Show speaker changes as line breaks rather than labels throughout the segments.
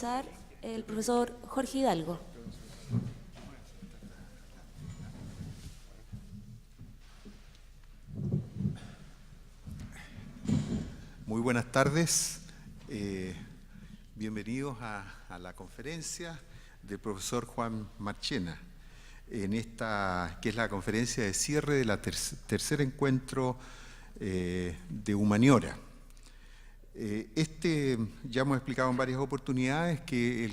comenzar el profesor Jorge Hidalgo.
Muy buenas tardes. Bienvenidos a la conferencia del profesor Juan Marchena, en esta que es la conferencia de cierre de la tercer encuentro de Humaniora. Ya hemos explicado en varias oportunidades que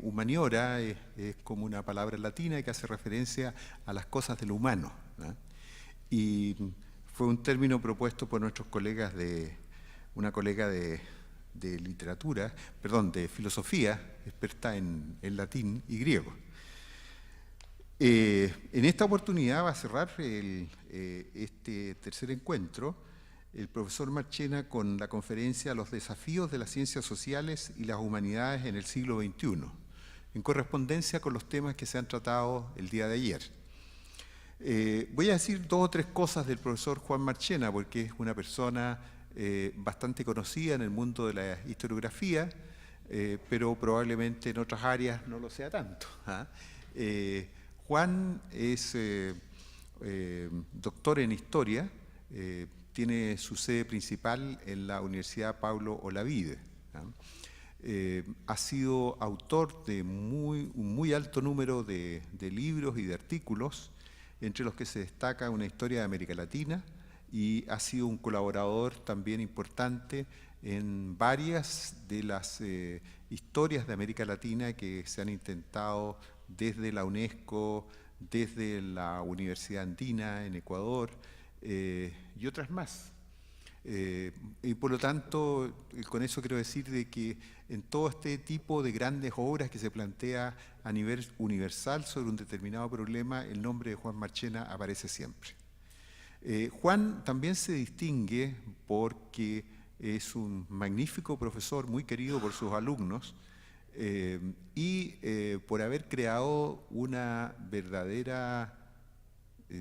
Humaniora es como una palabra latina que hace referencia a las cosas de lo humano, ¿no? Y fue un término propuesto por nuestros colegas una colega de literatura, perdón, de filosofía, experta en latín y griego. En esta oportunidad va a cerrar este tercer encuentro el profesor Marchena con la conferencia Los desafíos de las ciencias sociales y las humanidades en el siglo XXI, en correspondencia con los temas que se han tratado el día de ayer. Voy a decir dos o tres cosas del profesor Juan Marchena, porque es una persona bastante conocida en el mundo de la historiografía, pero probablemente en otras áreas no lo sea tanto, ¿ah? Juan es doctor en historia, tiene su sede principal en la Universidad Pablo Olavide, ¿ah? Ha sido autor de un muy alto número de libros y de artículos, entre los que se destaca una historia de América Latina, y ha sido un colaborador también importante en varias de las historias de América Latina que se han intentado desde la UNESCO, desde la Universidad Andina en Ecuador y otras más. Y por lo tanto, con eso quiero decir de que en todo este tipo de grandes obras que se plantea a nivel universal sobre un determinado problema, el nombre de Juan Marchena aparece siempre. Juan también se distingue porque es un magnífico profesor, muy querido por sus alumnos, y por haber creado una verdadera,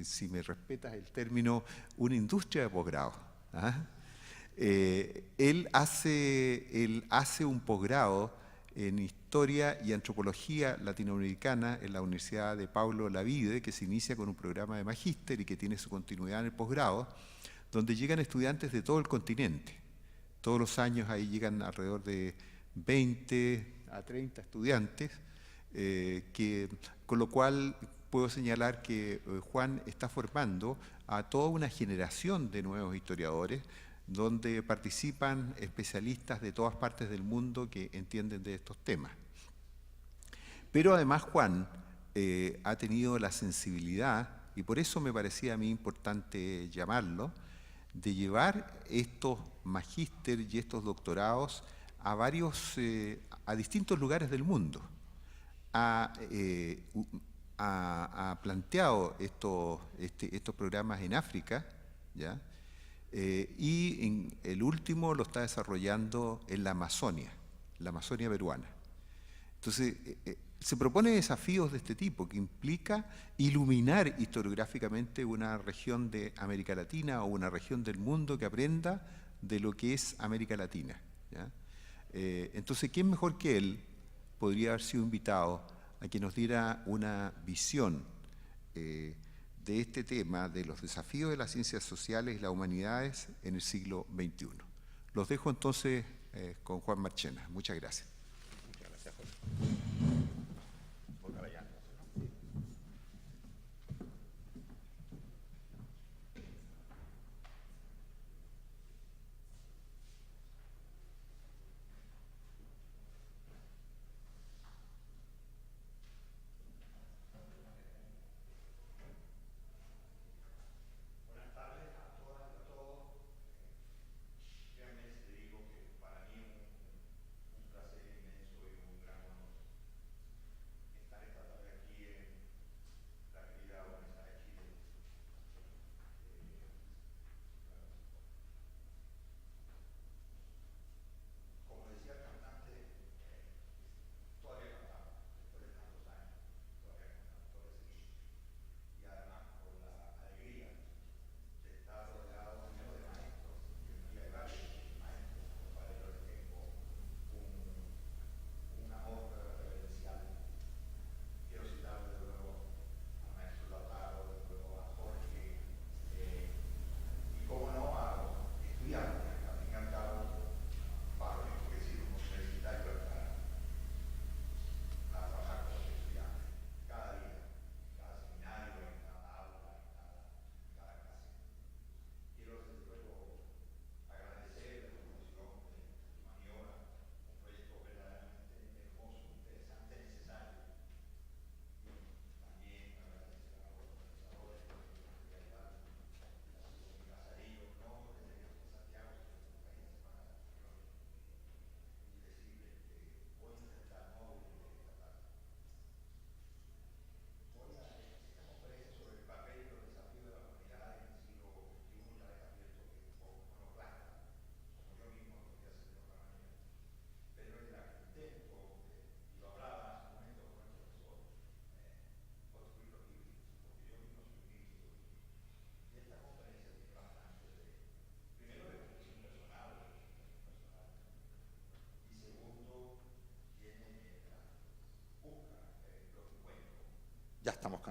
si me respetas el término, una industria de posgrado, ¿ah? Él hace un posgrado en Historia y Antropología Latinoamericana en la Universidad de Pablo Olavide, que se inicia con un programa de magíster y que tiene su continuidad en el posgrado, donde llegan estudiantes de todo el continente. Todos los años ahí llegan alrededor de 20 a 30 estudiantes, con lo cual puedo señalar que Juan está formando a toda una generación de nuevos historiadores, donde participan especialistas de todas partes del mundo que entienden de estos temas. Pero además Juan ha tenido la sensibilidad, y por eso me parecía a mí importante llamarlo, de llevar estos magíster y estos doctorados a distintos lugares del mundo. Ha planteado estos programas en África, ¿ya? Y el último lo está desarrollando en la Amazonia peruana. Entonces, se propone desafíos de este tipo, que implica iluminar historiográficamente una región de América Latina o una región del mundo que aprenda de lo que es América Latina, ¿ya? Entonces, ¿quién mejor que él podría haber sido invitado a que nos diera una visión de este tema, de los desafíos de las ciencias sociales y las humanidades en el siglo XXI? Los dejo entonces con Juan Marchena. Muchas gracias. Muchas gracias, Jorge.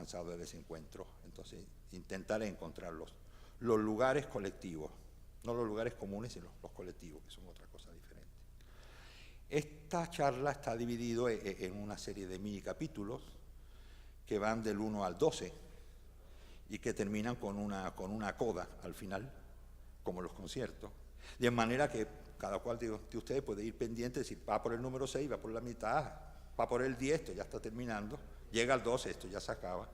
cansado de ese encuentro. Entonces intentaré encontrar los lugares colectivos, no los lugares comunes, sino los colectivos, que son otra cosa diferente. Esta charla está dividida en una serie de mini capítulos que van del 1 al 12 y que terminan con una coda al final, como los conciertos, de manera que cada cual de ustedes puede ir pendiente, decir, va por el número 6, va por la mitad, va por el 10, esto ya está terminando, llega al 12, esto ya se acaba.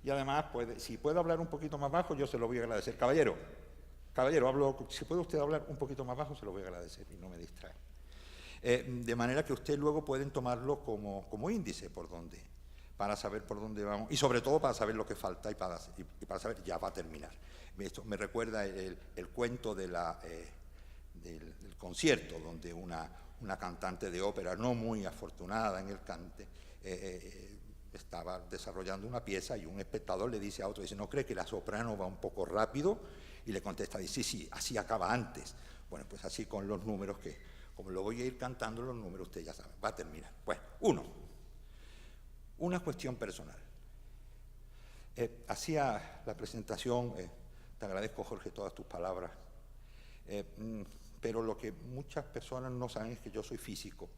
Y además, si puede hablar un poquito más bajo, yo se lo voy a agradecer. Caballero, si puede usted hablar un poquito más bajo, se lo voy a agradecer y no me distrae. De manera que ustedes luego pueden tomarlo como índice para saber por dónde vamos y sobre todo para saber lo que falta y para saber, ya va a terminar. Esto me recuerda el cuento del concierto, donde una cantante de ópera no muy afortunada en el cante estaba desarrollando una pieza y un espectador le dice a otro, dice, ¿no cree que la soprano va un poco rápido? Y le contesta, dice, sí, así acaba antes. Bueno, pues así con los números que, como lo voy a ir cantando los números, usted ya sabe, va a terminar. Bueno, una cuestión personal. Hacía la presentación, te agradezco, Jorge, todas tus palabras, pero lo que muchas personas no saben es que yo soy físico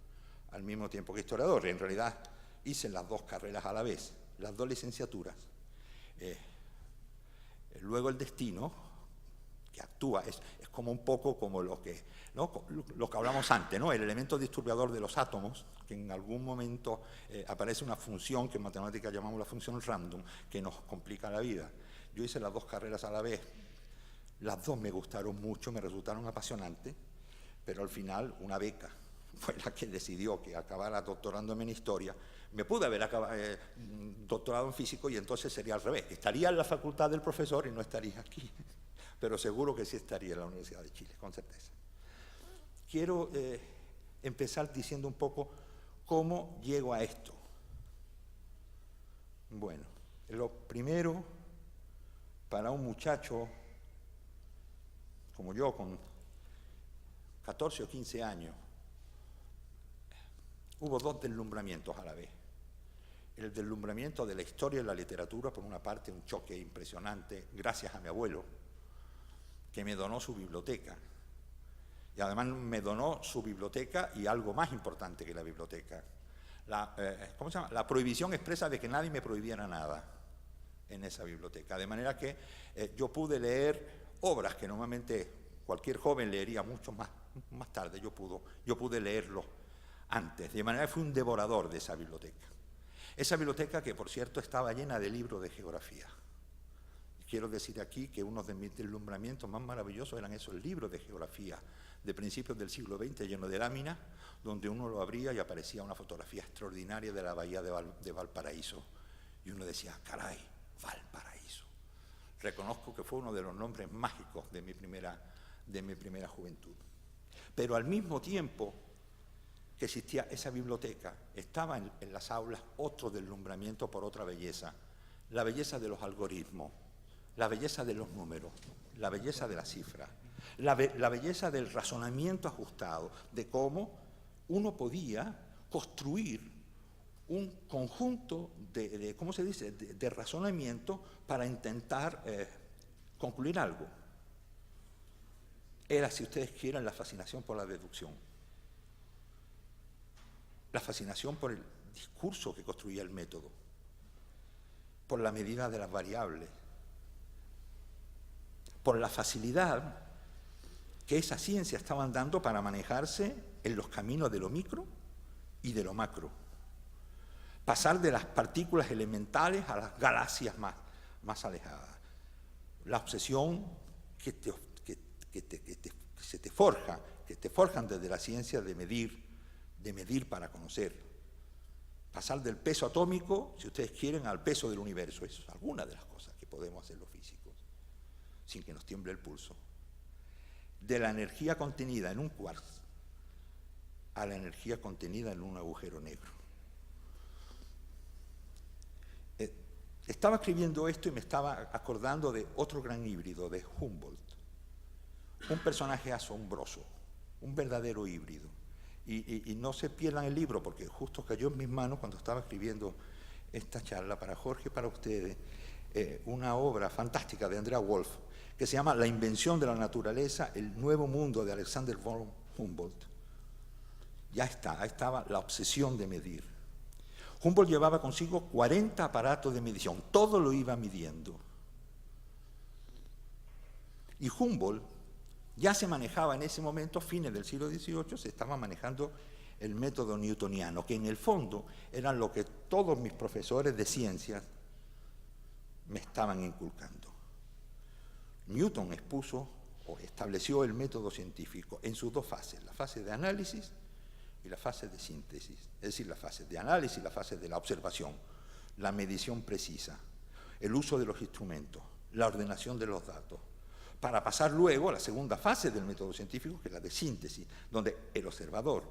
al mismo tiempo que historiador. En realidad hice las dos carreras a la vez, las dos licenciaturas. Luego el destino, que actúa, es como un poco como lo que hablamos antes, ¿no? El elemento disturbador de los átomos, que en algún momento aparece una función que en matemáticas llamamos la función random, que nos complica la vida. Yo hice las dos carreras a la vez, las dos me gustaron mucho, me resultaron apasionantes, pero al final una beca fue la que decidió que acabara doctorándome en historia. Me pude haber doctorado en físico y entonces sería al revés. Estaría en la facultad del profesor y no estaría aquí, pero seguro que sí estaría en la Universidad de Chile, con certeza. Quiero empezar diciendo un poco cómo llego a esto. Bueno, lo primero, para un muchacho como yo, con 14 o 15 años, hubo dos deslumbramientos a la vez. El deslumbramiento de la historia y la literatura, por una parte, un choque impresionante, gracias a mi abuelo, que me donó su biblioteca. Y además me donó su biblioteca y algo más importante que la biblioteca. ¿Cómo se llama? La prohibición expresa de que nadie me prohibiera nada en esa biblioteca. De manera que yo pude leer obras que normalmente cualquier joven leería mucho más tarde. Yo pude leerlo antes. De manera que fui un devorador de esa biblioteca. Esa biblioteca que, por cierto, estaba llena de libros de geografía. Quiero decir aquí que uno de mis deslumbramientos más maravillosos eran esos libros de geografía de principios del siglo XX, llenos de láminas, donde uno lo abría y aparecía una fotografía extraordinaria de la bahía de Valparaíso. Y uno decía, caray, Valparaíso. Reconozco que fue uno de los nombres mágicos de mi primera juventud. Pero al mismo tiempo que existía esa biblioteca, estaba en las aulas otro deslumbramiento por otra belleza, la belleza de los algoritmos, la belleza de los números, la belleza de las cifras, la belleza del razonamiento ajustado, de cómo uno podía construir un conjunto ¿cómo se dice?, de razonamiento para intentar concluir algo. Era, si ustedes quieren, la fascinación por la deducción, la fascinación por el discurso que construía el método, por la medida de las variables, por la facilidad que esa ciencia estaba dando para manejarse en los caminos de lo micro y de lo macro. Pasar de las partículas elementales a las galaxias más alejadas. La obsesión que se te forja, que te forjan desde la ciencia de medir para conocer. Pasar del peso atómico, si ustedes quieren, al peso del universo. Eso es alguna de las cosas que podemos hacer los físicos, sin que nos tiemble el pulso. De la energía contenida en un quark a la energía contenida en un agujero negro. Estaba escribiendo esto y me estaba acordando de otro gran híbrido, de Humboldt. Un personaje asombroso, un verdadero híbrido. Y no se pierdan el libro, porque justo cayó en mis manos cuando estaba escribiendo esta charla para Jorge y para ustedes una obra fantástica de Andrea Wolf que se llama La invención de la naturaleza, el nuevo mundo de Alexander von Humboldt. Ya está, ahí estaba la obsesión de medir. Humboldt llevaba consigo 40 aparatos de medición, todo lo iba midiendo. Y Humboldt ya se manejaba en ese momento, fines del siglo XVIII, se estaba manejando el método newtoniano, que en el fondo era lo que todos mis profesores de ciencias me estaban inculcando. Newton expuso o estableció el método científico en sus dos fases, la fase de análisis y la fase de síntesis, es decir, la fase de análisis y la fase de la observación, la medición precisa, el uso de los instrumentos, la ordenación de los datos, para pasar luego a la segunda fase del método científico, que es la de síntesis, donde el observador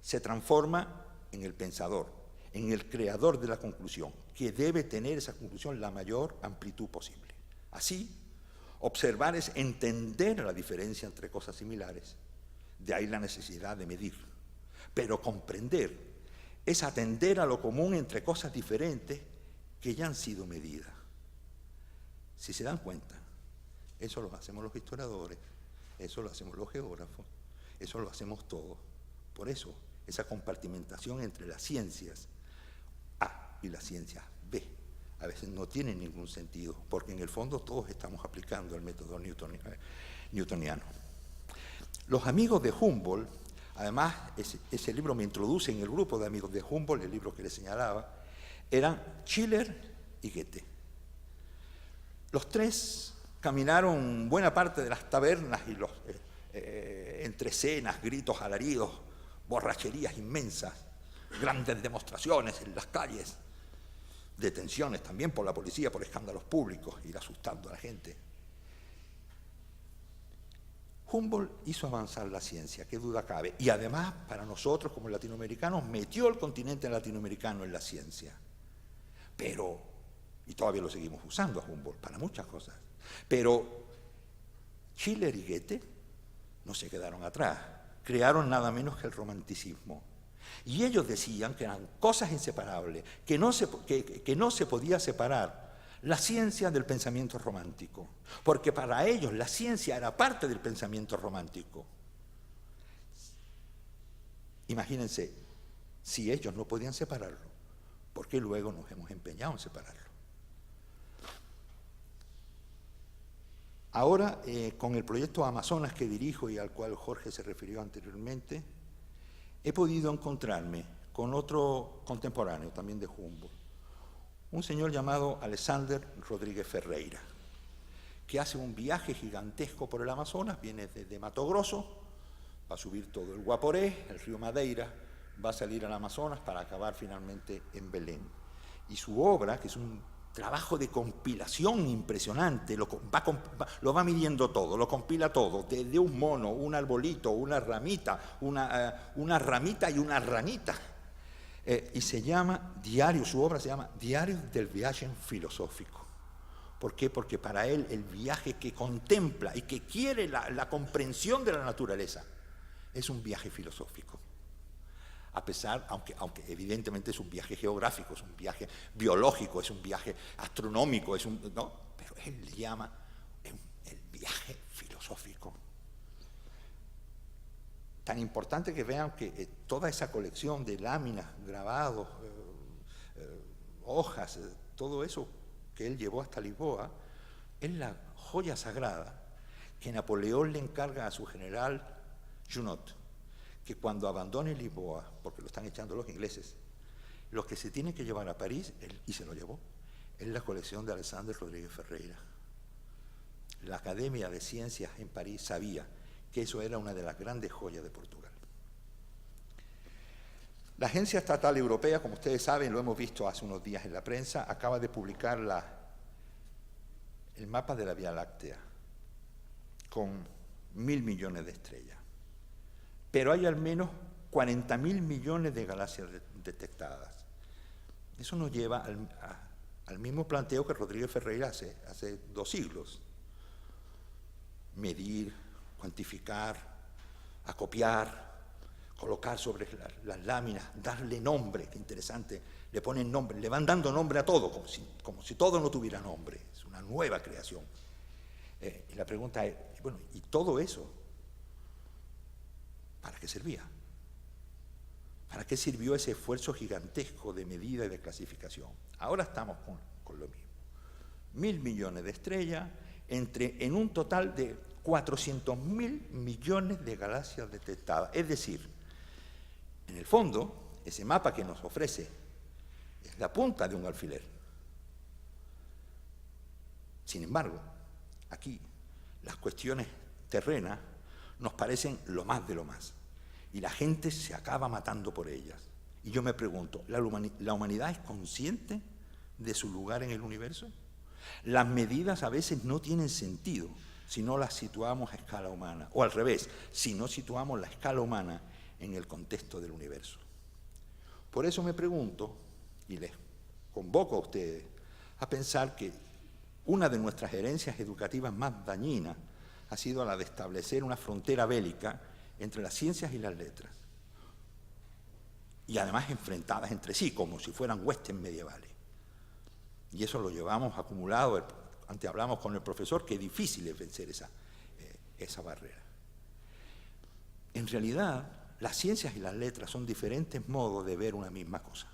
se transforma en el pensador, en el creador de la conclusión, que debe tener esa conclusión la mayor amplitud posible. Así, observar es entender la diferencia entre cosas similares, de ahí la necesidad de medir. Pero comprender es atender a lo común entre cosas diferentes que ya han sido medidas. Si se dan cuenta, eso lo hacemos los historiadores, eso lo hacemos los geógrafos, eso lo hacemos todos. Por eso, esa compartimentación entre las ciencias A y las ciencias B a veces no tiene ningún sentido, porque en el fondo todos estamos aplicando el método newtoniano. Los amigos de Humboldt, además ese libro me introduce en el grupo de amigos de Humboldt, el libro que les señalaba, eran Schiller y Goethe. Los tres caminaron buena parte de las tabernas y los entre cenas, gritos, alaridos, borracherías inmensas, grandes demostraciones en las calles, detenciones también por la policía por escándalos públicos, ir asustando a la gente. Humboldt hizo avanzar la ciencia, qué duda cabe, y además para nosotros como latinoamericanos metió el continente latinoamericano en la ciencia. Pero, y todavía lo seguimos usando a Humboldt para muchas cosas, pero Schiller y Goethe no se quedaron atrás, crearon nada menos que el romanticismo. Y ellos decían que eran cosas inseparables, que no se podía separar la ciencia del pensamiento romántico, porque para ellos la ciencia era parte del pensamiento romántico. Imagínense, si ellos no podían separarlo, ¿por qué luego nos hemos empeñado en separarlo? Ahora, con el proyecto Amazonas que dirijo y al cual Jorge se refirió anteriormente, he podido encontrarme con otro contemporáneo también de Humboldt, un señor llamado Alexander Rodríguez Ferreira, que hace un viaje gigantesco por el Amazonas, viene desde Mato Grosso, va a subir todo el Guaporé, el río Madeira, va a salir al Amazonas para acabar finalmente en Belén. Y su obra, que es un trabajo de compilación impresionante, lo va midiendo todo, lo compila todo, desde un mono, un arbolito, una ramita, una ramita y una ranita. Y se llama Diario, su obra se llama Diario del Viaje Filosófico. ¿Por qué? Porque para él el viaje que contempla y que quiere la comprensión de la naturaleza es un viaje filosófico. A pesar, aunque evidentemente es un viaje geográfico, es un viaje biológico, es un viaje astronómico, no, pero él le llama el viaje filosófico. Tan importante que vean que toda esa colección de láminas, grabados, hojas, todo eso que él llevó hasta Lisboa, es la joya sagrada que Napoleón le encarga a su general Junot, que cuando abandone Lisboa, porque lo están echando los ingleses, lo que se tiene que llevar a París, y se lo llevó, es la colección de Alexander Rodríguez Ferreira. La Academia de Ciencias en París sabía que eso era una de las grandes joyas de Portugal. La Agencia Estatal Europea, como ustedes saben, lo hemos visto hace unos días en la prensa, acaba de publicar el mapa de la Vía Láctea con 1.000 millones de estrellas. Pero hay al menos 40.000 millones de galaxias detectadas. Eso nos lleva al mismo planteo que Rodríguez Ferreira hace 2 siglos. Medir, cuantificar, acopiar, colocar sobre las láminas, darle nombre, qué interesante, le ponen nombre, le van dando nombre a todo, como si todo no tuviera nombre, es una nueva creación. Y la pregunta es, bueno, ¿y todo eso para qué servía? ¿Para qué sirvió ese esfuerzo gigantesco de medida y de clasificación? Ahora estamos con lo mismo. 1.000 millones de estrellas en un total de 400.000 millones de galaxias detectadas. Es decir, en el fondo, ese mapa que nos ofrece es la punta de un alfiler. Sin embargo, aquí las cuestiones terrenas nos parecen lo más de lo más. Y la gente se acaba matando por ellas. Y yo me pregunto, ¿la humanidad es consciente de su lugar en el universo? Las medidas a veces no tienen sentido si no las situamos a escala humana, o al revés, si no situamos la escala humana en el contexto del universo. Por eso me pregunto, y les convoco a ustedes, a pensar que una de nuestras herencias educativas más dañinas ha sido la de establecer una frontera bélica entre las ciencias y las letras, y además enfrentadas entre sí, como si fueran huestes medievales. Y eso lo llevamos acumulado, antes hablamos con el profesor, que difícil es vencer esa barrera. En realidad, las ciencias y las letras son diferentes modos de ver una misma cosa.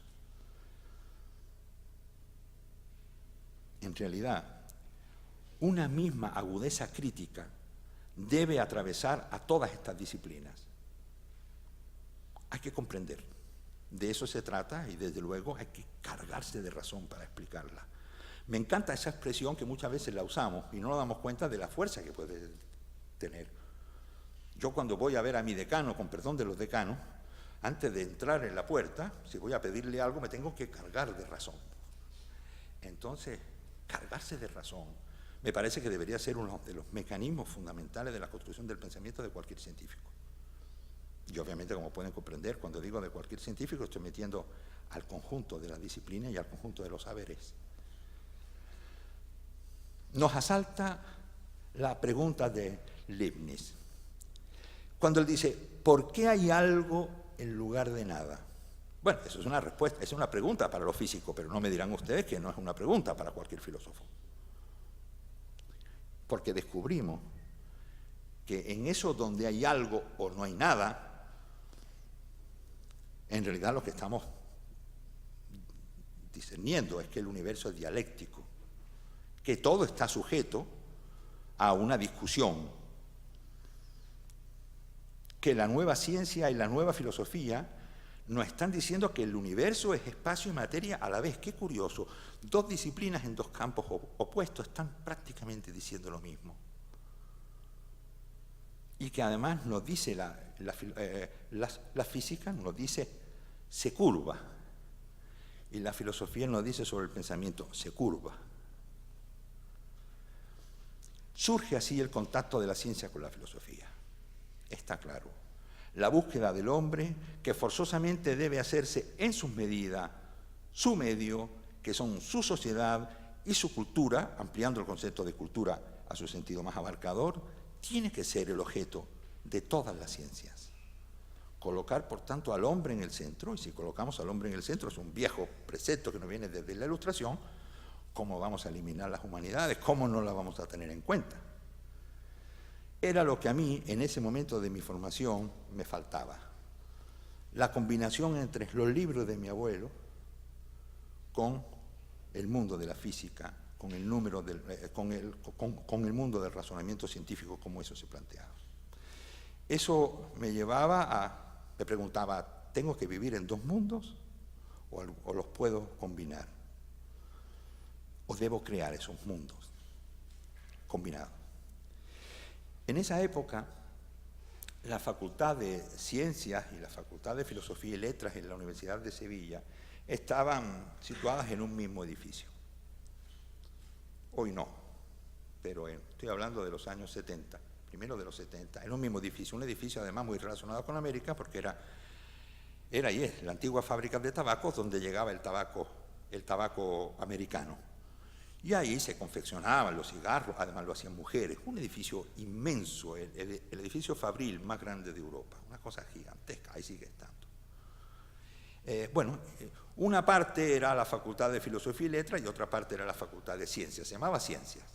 En realidad, una misma agudeza crítica debe atravesar a todas estas disciplinas. Hay que comprender. De eso se trata y desde luego hay que cargarse de razón para explicarla. Me encanta esa expresión que muchas veces la usamos y no nos damos cuenta de la fuerza que puede tener. Yo cuando voy a ver a mi decano, con perdón de los decanos, antes de entrar en la puerta, si voy a pedirle algo me tengo que cargar de razón. Entonces, cargarse de razón me parece que debería ser uno de los mecanismos fundamentales de la construcción del pensamiento de cualquier científico. Y obviamente, como pueden comprender, cuando digo de cualquier científico, estoy metiendo al conjunto de las disciplinas y al conjunto de los saberes. Nos asalta la pregunta de Leibniz. Cuando él dice, ¿por qué hay algo en lugar de nada? Bueno, eso es una respuesta, es una pregunta para los físicos, pero no me dirán ustedes que no es una pregunta para cualquier filósofo. Porque descubrimos que en eso donde hay algo o no hay nada, en realidad lo que estamos discerniendo es que el universo es dialéctico, que todo está sujeto a una discusión, que la nueva ciencia y la nueva filosofía nos están diciendo que el universo es espacio y materia a la vez. Qué curioso, dos disciplinas en dos campos opuestos están prácticamente diciendo lo mismo. Y que además nos dice la física, nos dice se curva, y la filosofía nos dice sobre el pensamiento se curva. Surge así el contacto de la ciencia con la filosofía. Está claro. La búsqueda del hombre que forzosamente debe hacerse en sus medidas, su medio, que son su sociedad y su cultura, ampliando el concepto de cultura a su sentido más abarcador, tiene que ser el objeto de todas las ciencias. Colocar, por tanto, al hombre en el centro, y si colocamos al hombre en el centro, es un viejo precepto que nos viene desde la Ilustración, ¿cómo vamos a eliminar las humanidades? ¿Cómo no las vamos a tener en cuenta? Era lo que a mí, en ese momento de mi formación, me faltaba. La combinación entre los libros de mi abuelo con el mundo de la física, con el mundo del razonamiento científico, como eso se planteaba. Eso me preguntaba, ¿tengo que vivir en dos mundos o los puedo combinar? ¿O debo crear esos mundos combinados? En esa época, la Facultad de Ciencias y la Facultad de Filosofía y Letras en la Universidad de Sevilla estaban situadas en un mismo edificio. Hoy no, pero estoy hablando de los años 70, primero de los 70, en un mismo edificio, un edificio además muy relacionado con América, porque era y es la antigua fábrica de tabacos donde llegaba el tabaco americano. Y ahí se confeccionaban los cigarros, además lo hacían mujeres. Un edificio inmenso, el edificio Fabril más grande de Europa, una cosa gigantesca, ahí sigue estando. Una parte era la Facultad de Filosofía y Letras y otra parte era la Facultad de Ciencias, se llamaba Ciencias.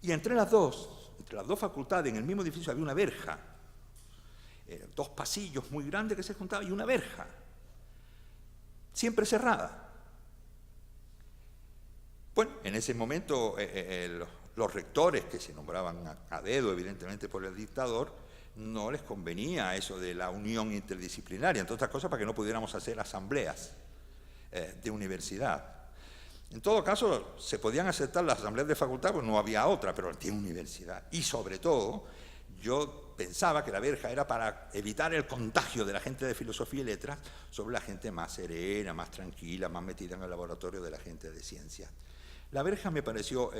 Y entre las dos facultades, en el mismo edificio había una verja, dos pasillos muy grandes que se juntaban y una verja, siempre cerrada. Bueno, en ese momento los rectores, que se nombraban a dedo evidentemente por el dictador, no les convenía eso de la unión interdisciplinaria, entre otras cosas para que no pudiéramos hacer asambleas de universidad. En todo caso, se podían aceptar las asambleas de facultad, pues no había otra, pero de universidad. Y sobre todo, yo pensaba que la verja era para evitar el contagio de la gente de filosofía y letras sobre la gente más serena, más tranquila, más metida en el laboratorio de la gente de ciencias. La verja me pareció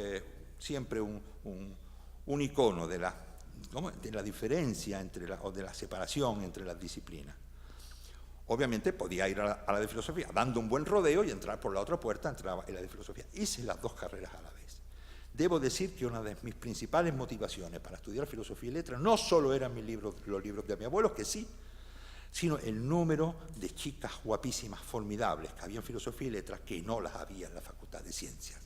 siempre un icono de la diferencia o de la separación entre las disciplinas. Obviamente podía ir a la de filosofía, dando un buen rodeo y entrar por la otra puerta, entraba en la de filosofía. Hice las dos carreras a la vez. Debo decir que una de mis principales motivaciones para estudiar filosofía y letras no solo eran los libros de mi abuelo, que sí, sino el número de chicas guapísimas, formidables, que había en filosofía y letras, que no las había en la Facultad de Ciencias.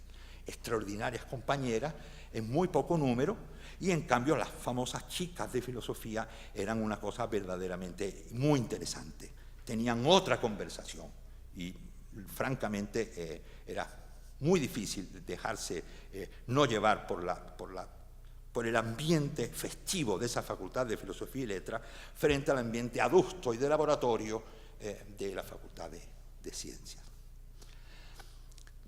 Extraordinarias compañeras, en muy poco número, y en cambio las famosas chicas de filosofía eran una cosa verdaderamente muy interesante. Tenían otra conversación y francamente era muy difícil dejarse no llevar por el ambiente festivo de esa Facultad de Filosofía y Letras frente al ambiente adusto y de laboratorio de la Facultad de Ciencias.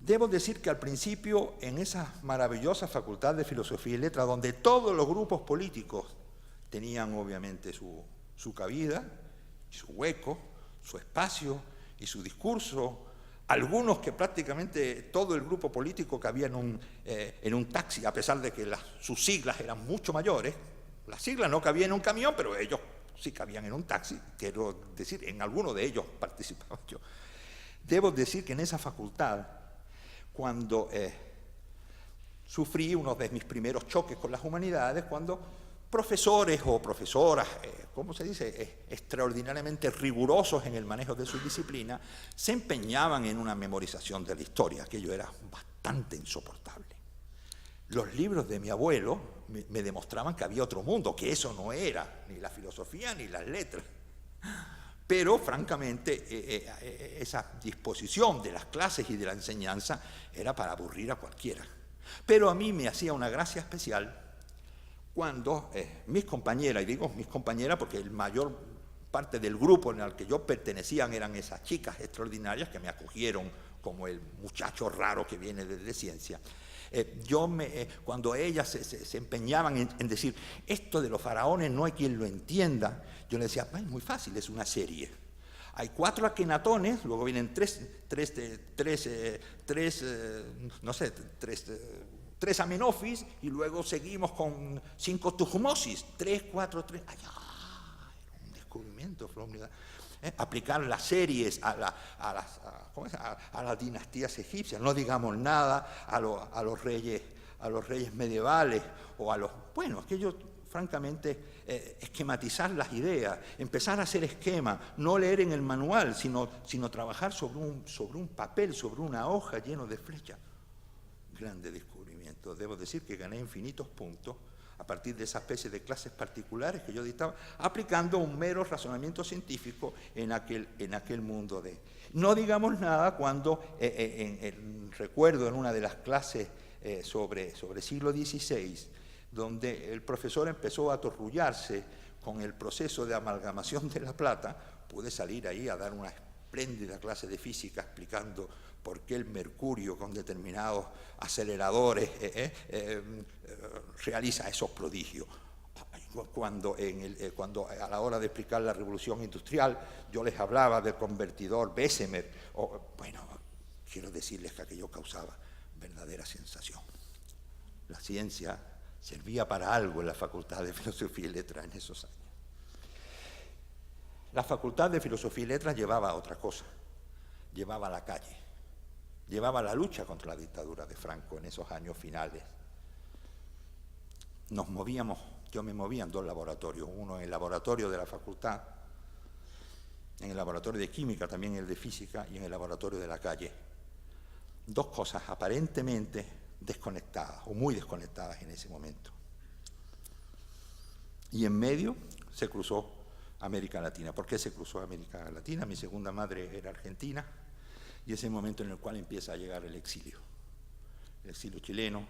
Debo decir que al principio, en esa maravillosa Facultad de Filosofía y Letras, donde todos los grupos políticos tenían obviamente su cabida, su hueco, su espacio y su discurso, algunos que prácticamente todo el grupo político cabía en un taxi, a pesar de que sus siglas eran mucho mayores. Las siglas no cabían en un camión, pero ellos sí cabían en un taxi, quiero decir, en alguno de ellos participaba yo. Debo decir que en esa facultad, cuando sufrí uno de mis primeros choques con las humanidades, cuando profesores o profesoras, ¿cómo se dice?, extraordinariamente rigurosos en el manejo de su disciplina, se empeñaban en una memorización de la historia. Aquello era bastante insoportable. Los libros de mi abuelo me demostraban que había otro mundo, que eso no era ni la filosofía ni las letras. Pero, francamente, esa disposición de las clases y de la enseñanza era para aburrir a cualquiera. Pero a mí me hacía una gracia especial cuando mis compañeras, y digo mis compañeras porque la mayor parte del grupo en al que yo pertenecía eran esas chicas extraordinarias que me acogieron como el muchacho raro que viene de ciencia. Cuando ellas se empeñaban en decir, esto de los faraones no hay quien lo entienda, yo les decía, es muy fácil, es una serie. Hay 4 akenatones, luego vienen tres amenofis, y luego seguimos con 5 tujumosis, 3, 4, 3. ¡Ay, era un descubrimiento formidable! Aplicar las series a las dinastías egipcias, no digamos nada a los reyes medievales o a los... Bueno, aquello, francamente, esquematizar las ideas, empezar a hacer esquemas, no leer en el manual, sino trabajar sobre un papel, sobre una hoja lleno de flechas. Grande descubrimiento. Debo decir que gané infinitos puntos a partir de esa especie de clases particulares que yo dictaba, aplicando un mero razonamiento científico en aquel mundo de... No digamos nada cuando, recuerdo en una de las clases sobre siglo XVI, donde el profesor empezó a atorrullarse con el proceso de amalgamación de la plata, pude salir ahí a dar una espléndida clase de física explicando por qué el mercurio con determinados aceleradores realiza esos prodigios. Cuando a la hora de explicar la revolución industrial yo les hablaba del convertidor Bessemer, quiero decirles que aquello causaba verdadera sensación. La ciencia servía para algo en la Facultad de Filosofía y Letras en esos años. La Facultad de Filosofía y Letras llevaba a otra cosa, llevaba a la calle. llevaba la lucha contra la dictadura de Franco en esos años finales. Yo me movía en 2 laboratorios, uno en el laboratorio de la facultad, en el laboratorio de química, también el de física, y en el laboratorio de la calle. 2 cosas aparentemente desconectadas, o muy desconectadas en ese momento. Y en medio se cruzó América Latina. ¿Por qué se cruzó América Latina? Mi segunda madre era argentina, y es el momento en el cual empieza a llegar el exilio chileno,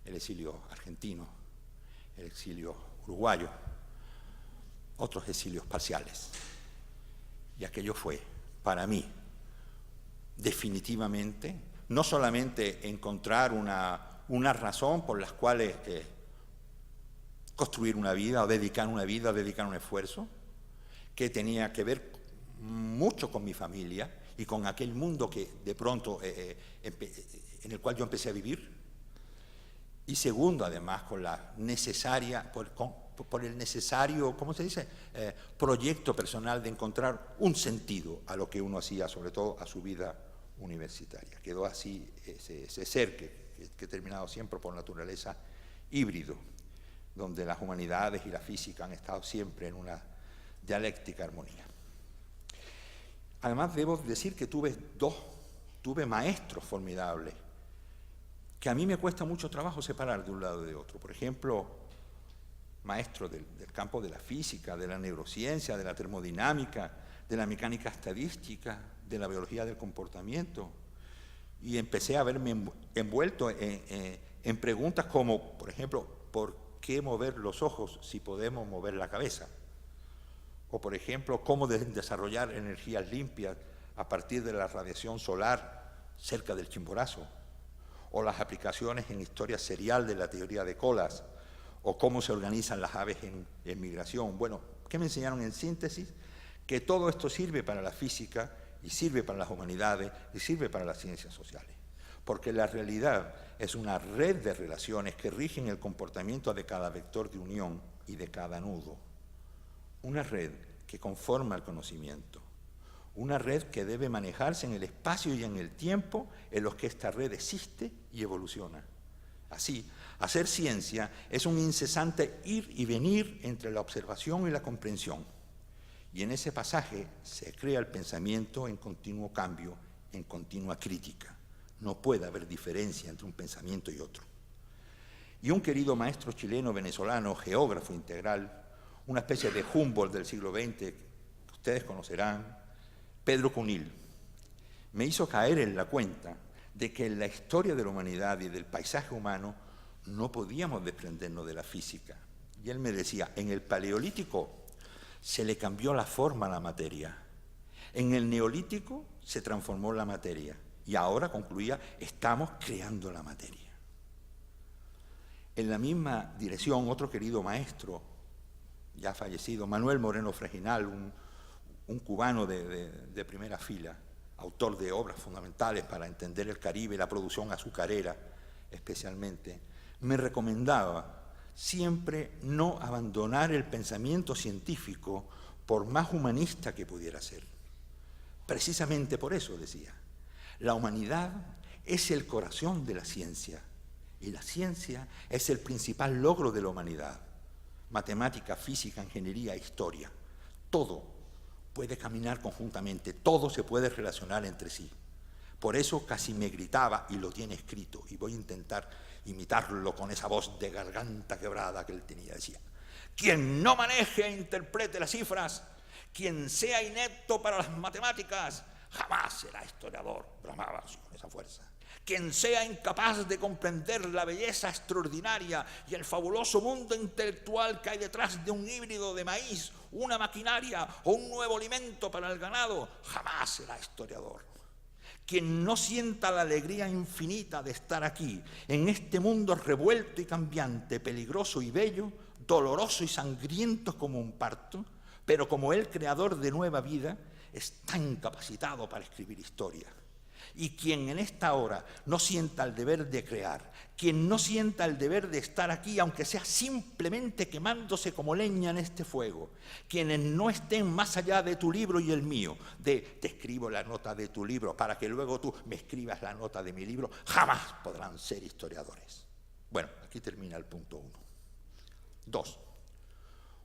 el exilio argentino, el exilio uruguayo, otros exilios parciales. Y aquello fue, para mí, definitivamente, no solamente encontrar una razón por las cuales construir una vida, o dedicar una vida, o dedicar un esfuerzo, que tenía que ver mucho con mi familia y con aquel mundo que de pronto en el cual yo empecé a vivir. Y segundo, además, con la necesaria, por el necesario, ¿cómo se dice?, proyecto personal de encontrar un sentido a lo que uno hacía, sobre todo a su vida universitaria. Quedó así ese ser que he terminado siempre por naturaleza híbrido, donde las humanidades y la física han estado siempre en una dialéctica armonía. Además, debo decir que tuve maestros formidables, que a mí me cuesta mucho trabajo separar de un lado y de otro. Por ejemplo, maestros del campo de la física, de la neurociencia, de la termodinámica, de la mecánica estadística, de la biología del comportamiento. Y empecé a verme envuelto en preguntas como, por ejemplo, ¿por qué mover los ojos si podemos mover la cabeza? O, por ejemplo, cómo desarrollar energías limpias a partir de la radiación solar cerca del Chimborazo, o las aplicaciones en historia serial de la teoría de colas, o cómo se organizan las aves en migración. Bueno, ¿qué me enseñaron en síntesis? Que todo esto sirve para la física, y sirve para las humanidades, y sirve para las ciencias sociales. Porque la realidad es una red de relaciones que rigen el comportamiento de cada vector de unión y de cada nudo. Una red que conforma el conocimiento. Una red que debe manejarse en el espacio y en el tiempo en los que esta red existe y evoluciona. Así, hacer ciencia es un incesante ir y venir entre la observación y la comprensión. Y en ese pasaje se crea el pensamiento en continuo cambio, en continua crítica. No puede haber diferencia entre un pensamiento y otro. Y un querido maestro chileno-venezolano, geógrafo integral, una especie de Humboldt del siglo XX, que ustedes conocerán, Pedro Cunil, me hizo caer en la cuenta de que en la historia de la humanidad y del paisaje humano no podíamos desprendernos de la física. Y él me decía, en el Paleolítico se le cambió la forma a la materia, en el Neolítico se transformó la materia, y ahora, concluía, estamos creando la materia. En la misma dirección, otro querido maestro, ya fallecido, Manuel Moreno Freginal, un cubano de primera fila, autor de obras fundamentales para entender el Caribe y la producción azucarera especialmente, me recomendaba siempre no abandonar el pensamiento científico por más humanista que pudiera ser. Precisamente por eso, decía, la humanidad es el corazón de la ciencia y la ciencia es el principal logro de la humanidad. Matemática, física, ingeniería, historia, todo puede caminar conjuntamente, todo se puede relacionar entre sí. Por eso casi me gritaba, y lo tiene escrito, y voy a intentar imitarlo con esa voz de garganta quebrada que él tenía. Decía, quien no maneje e interprete las cifras, quien sea inepto para las matemáticas, jamás será historiador, bramaba con esa fuerza. Quien sea incapaz de comprender la belleza extraordinaria y el fabuloso mundo intelectual que hay detrás de un híbrido de maíz, una maquinaria o un nuevo alimento para el ganado, jamás será historiador. Quien no sienta la alegría infinita de estar aquí, en este mundo revuelto y cambiante, peligroso y bello, doloroso y sangriento como un parto, pero como el creador de nueva vida, está incapacitado para escribir historia. Y quien en esta hora no sienta el deber de crear, quien no sienta el deber de estar aquí, aunque sea simplemente quemándose como leña en este fuego, quienes no estén más allá de tu libro y el mío, de te escribo la nota de tu libro para que luego tú me escribas la nota de mi libro, jamás podrán ser historiadores. Bueno, aquí termina el punto 1. 2.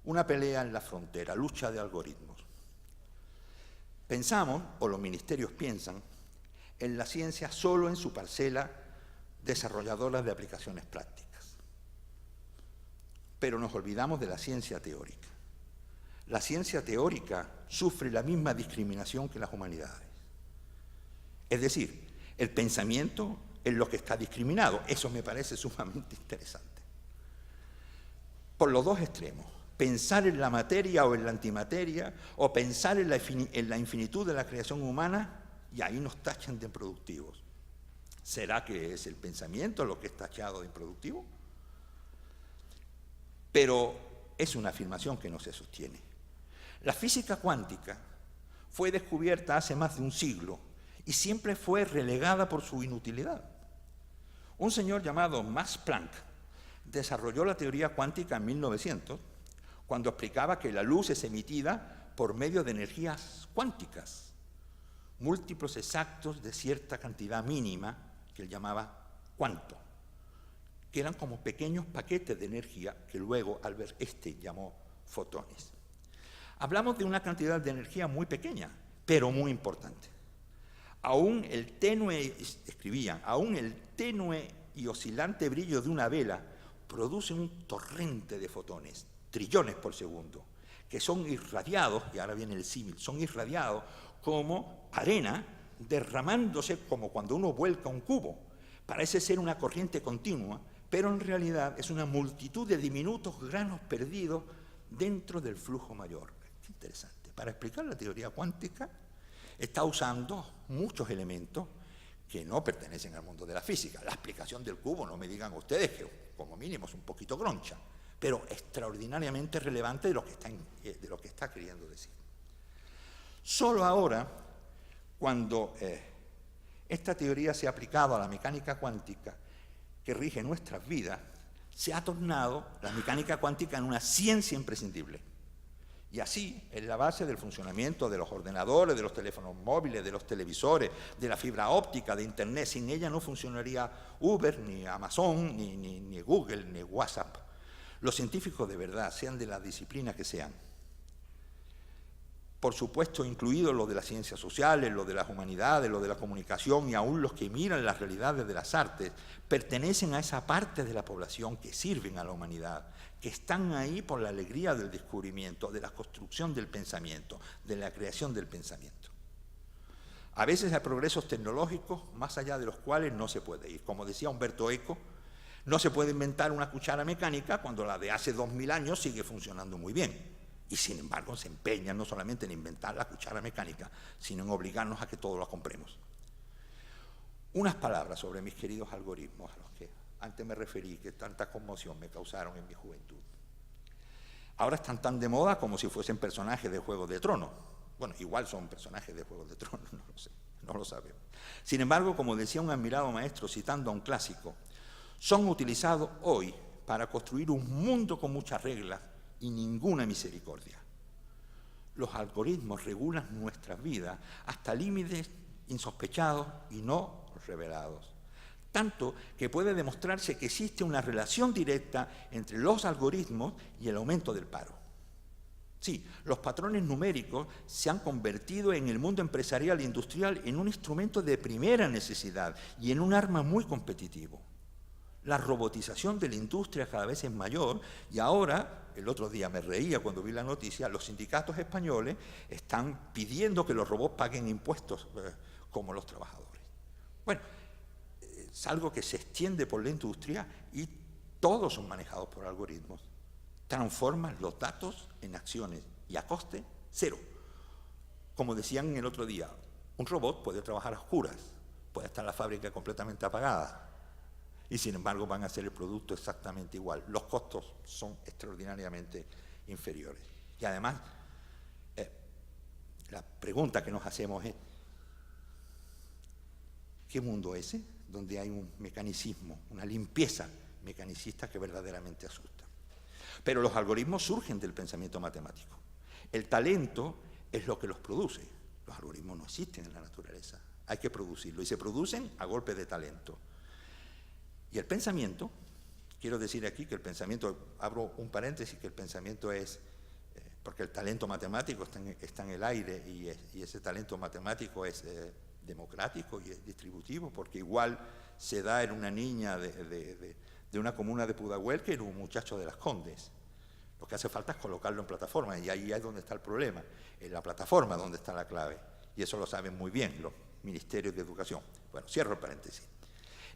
Una pelea en la frontera, lucha de algoritmos. Pensamos, o los ministerios piensan, en la ciencia solo en su parcela desarrolladora de aplicaciones prácticas. Pero nos olvidamos de la ciencia teórica. La ciencia teórica sufre la misma discriminación que las humanidades. Es decir, el pensamiento es lo que está discriminado. Eso me parece sumamente interesante. Por los dos extremos, pensar en la materia o en la antimateria, o pensar en la infinitud de la creación humana, y ahí nos tachan de improductivos. ¿Será que es el pensamiento lo que es tachado de improductivo? Pero es una afirmación que no se sostiene. La física cuántica fue descubierta hace más de un siglo y siempre fue relegada por su inutilidad. Un señor llamado Max Planck desarrolló la teoría cuántica en 1900, cuando explicaba que la luz es emitida por medio de energías cuánticas, múltiplos exactos de cierta cantidad mínima, que él llamaba cuanto, que eran como pequeños paquetes de energía que luego Albert Einstein llamó fotones. Hablamos de una cantidad de energía muy pequeña, pero muy importante. Aún el tenue, escribían, aún el tenue y oscilante brillo de una vela produce un torrente de fotones, trillones por segundo, que son irradiados, y ahora viene el símil, son irradiados como arena derramándose como cuando uno vuelca un cubo. Parece ser una corriente continua, pero en realidad es una multitud de diminutos granos perdidos dentro del flujo mayor. Qué interesante. Para explicar la teoría cuántica está usando muchos elementos que no pertenecen al mundo de la física. La explicación del cubo, no me digan ustedes que como mínimo es un poquito groncha, pero extraordinariamente relevante de lo que está queriendo decir. Solo ahora, cuando esta teoría se ha aplicado a la mecánica cuántica que rige nuestras vidas, se ha tornado la mecánica cuántica en una ciencia imprescindible. Y así es la base del funcionamiento de los ordenadores, de los teléfonos móviles, de los televisores, de la fibra óptica, de Internet. Sin ella no funcionaría Uber, ni Amazon, ni Google, ni WhatsApp. Los científicos de verdad, sean de la disciplina que sean, por supuesto incluidos los de las ciencias sociales, los de las humanidades, los de la comunicación y aún los que miran las realidades de las artes, pertenecen a esa parte de la población que sirven a la humanidad, que están ahí por la alegría del descubrimiento, de la construcción del pensamiento, de la creación del pensamiento. A veces hay progresos tecnológicos más allá de los cuales no se puede ir. Como decía Umberto Eco, no se puede inventar una cuchara mecánica cuando la de hace 2000 años sigue funcionando muy bien. Y sin embargo se empeñan no solamente en inventar la cuchara mecánica, sino en obligarnos a que todos la compremos. Unas palabras sobre mis queridos algoritmos, a los que antes me referí, que tanta conmoción me causaron en mi juventud. Ahora están tan de moda como si fuesen personajes de Juego de Tronos. Bueno, igual son personajes de Juego de Tronos, no lo sé, no lo sabemos. Sin embargo, como decía un admirado maestro citando a un clásico, son utilizados hoy para construir un mundo con muchas reglas y ninguna misericordia. Los algoritmos regulan nuestras vidas hasta límites insospechados y no revelados. Tanto que puede demostrarse que existe una relación directa entre los algoritmos y el aumento del paro. Sí, los patrones numéricos se han convertido en el mundo empresarial e industrial en un instrumento de primera necesidad y en un arma muy competitivo. La robotización de la industria cada vez es mayor y ahora, el otro día me reía cuando vi la noticia, los sindicatos españoles están pidiendo que los robots paguen impuestos como los trabajadores. Bueno, es algo que se extiende por la industria y todos son manejados por algoritmos. Transforman los datos en acciones y a coste cero. Como decían el otro día, un robot puede trabajar a oscuras, puede estar la fábrica completamente apagada, y sin embargo van a hacer el producto exactamente igual. Los costos son extraordinariamente inferiores. Y además, la pregunta que nos hacemos es, ¿Qué mundo ese? Donde hay un mecanicismo, una limpieza mecanicista que verdaderamente asusta. Pero los algoritmos surgen del pensamiento matemático. El talento es lo que los produce. Los algoritmos no existen en la naturaleza. Hay que producirlo y se producen a golpe de talento. Y el pensamiento, quiero decir aquí que el pensamiento, abro un paréntesis, que el pensamiento es, porque el talento matemático está en el aire y ese talento matemático es democrático y es distributivo, porque igual se da en una niña de una comuna de Pudahuel que en un muchacho de Las Condes. Lo que hace falta es colocarlo en plataforma, y ahí es donde está el problema, en la plataforma donde está la clave, y eso lo saben muy bien los ministerios de educación. Bueno, cierro el paréntesis.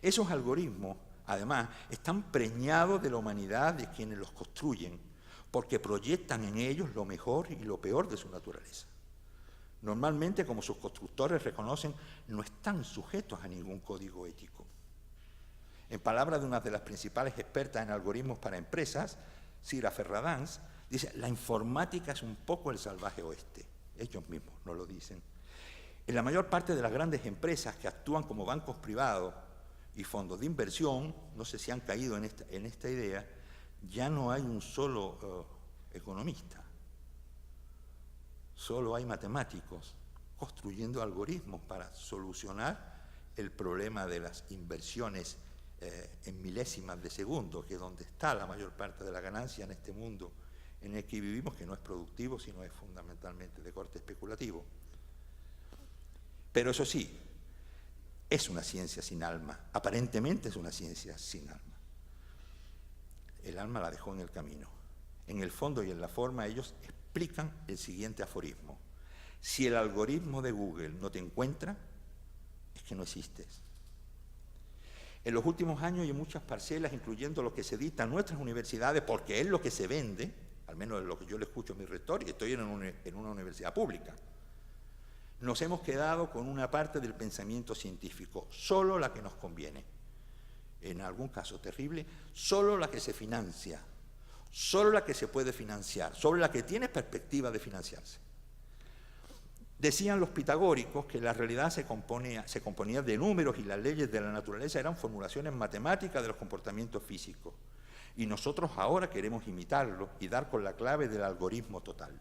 Esos algoritmos, además, están preñados de la humanidad de quienes los construyen, porque proyectan en ellos lo mejor y lo peor de su naturaleza. Normalmente, como sus constructores reconocen, no están sujetos a ningún código ético. En palabras de una de las principales expertas en algoritmos para empresas, Cira Ferradans, dice: la informática es un poco el salvaje oeste. Ellos mismos nos lo dicen. En la mayor parte de las grandes empresas que actúan como bancos privados y fondos de inversión, no sé si han caído en esta idea, ya no hay un solo economista, solo hay matemáticos construyendo algoritmos para solucionar el problema de las inversiones en milésimas de segundo, que es donde está la mayor parte de la ganancia en este mundo en el que vivimos, que no es productivo, sino es fundamentalmente de corte especulativo. Pero eso sí, es una ciencia sin alma, aparentemente es una ciencia sin alma. El alma la dejó en el camino. En el fondo y en la forma ellos explican el siguiente aforismo: si el algoritmo de Google no te encuentra, es que no existes. En los últimos años y en muchas parcelas, incluyendo lo que se dicta en nuestras universidades, porque es lo que se vende, al menos es lo que yo le escucho a mi rector, y estoy en una universidad pública, nos hemos quedado con una parte del pensamiento científico, solo la que nos conviene. En algún caso terrible, solo la que se financia, solo la que se puede financiar, solo la que tiene perspectiva de financiarse. Decían los pitagóricos que la realidad se componía de números y las leyes de la naturaleza eran formulaciones matemáticas de los comportamientos físicos. Y nosotros ahora queremos imitarlo y dar con la clave del algoritmo total.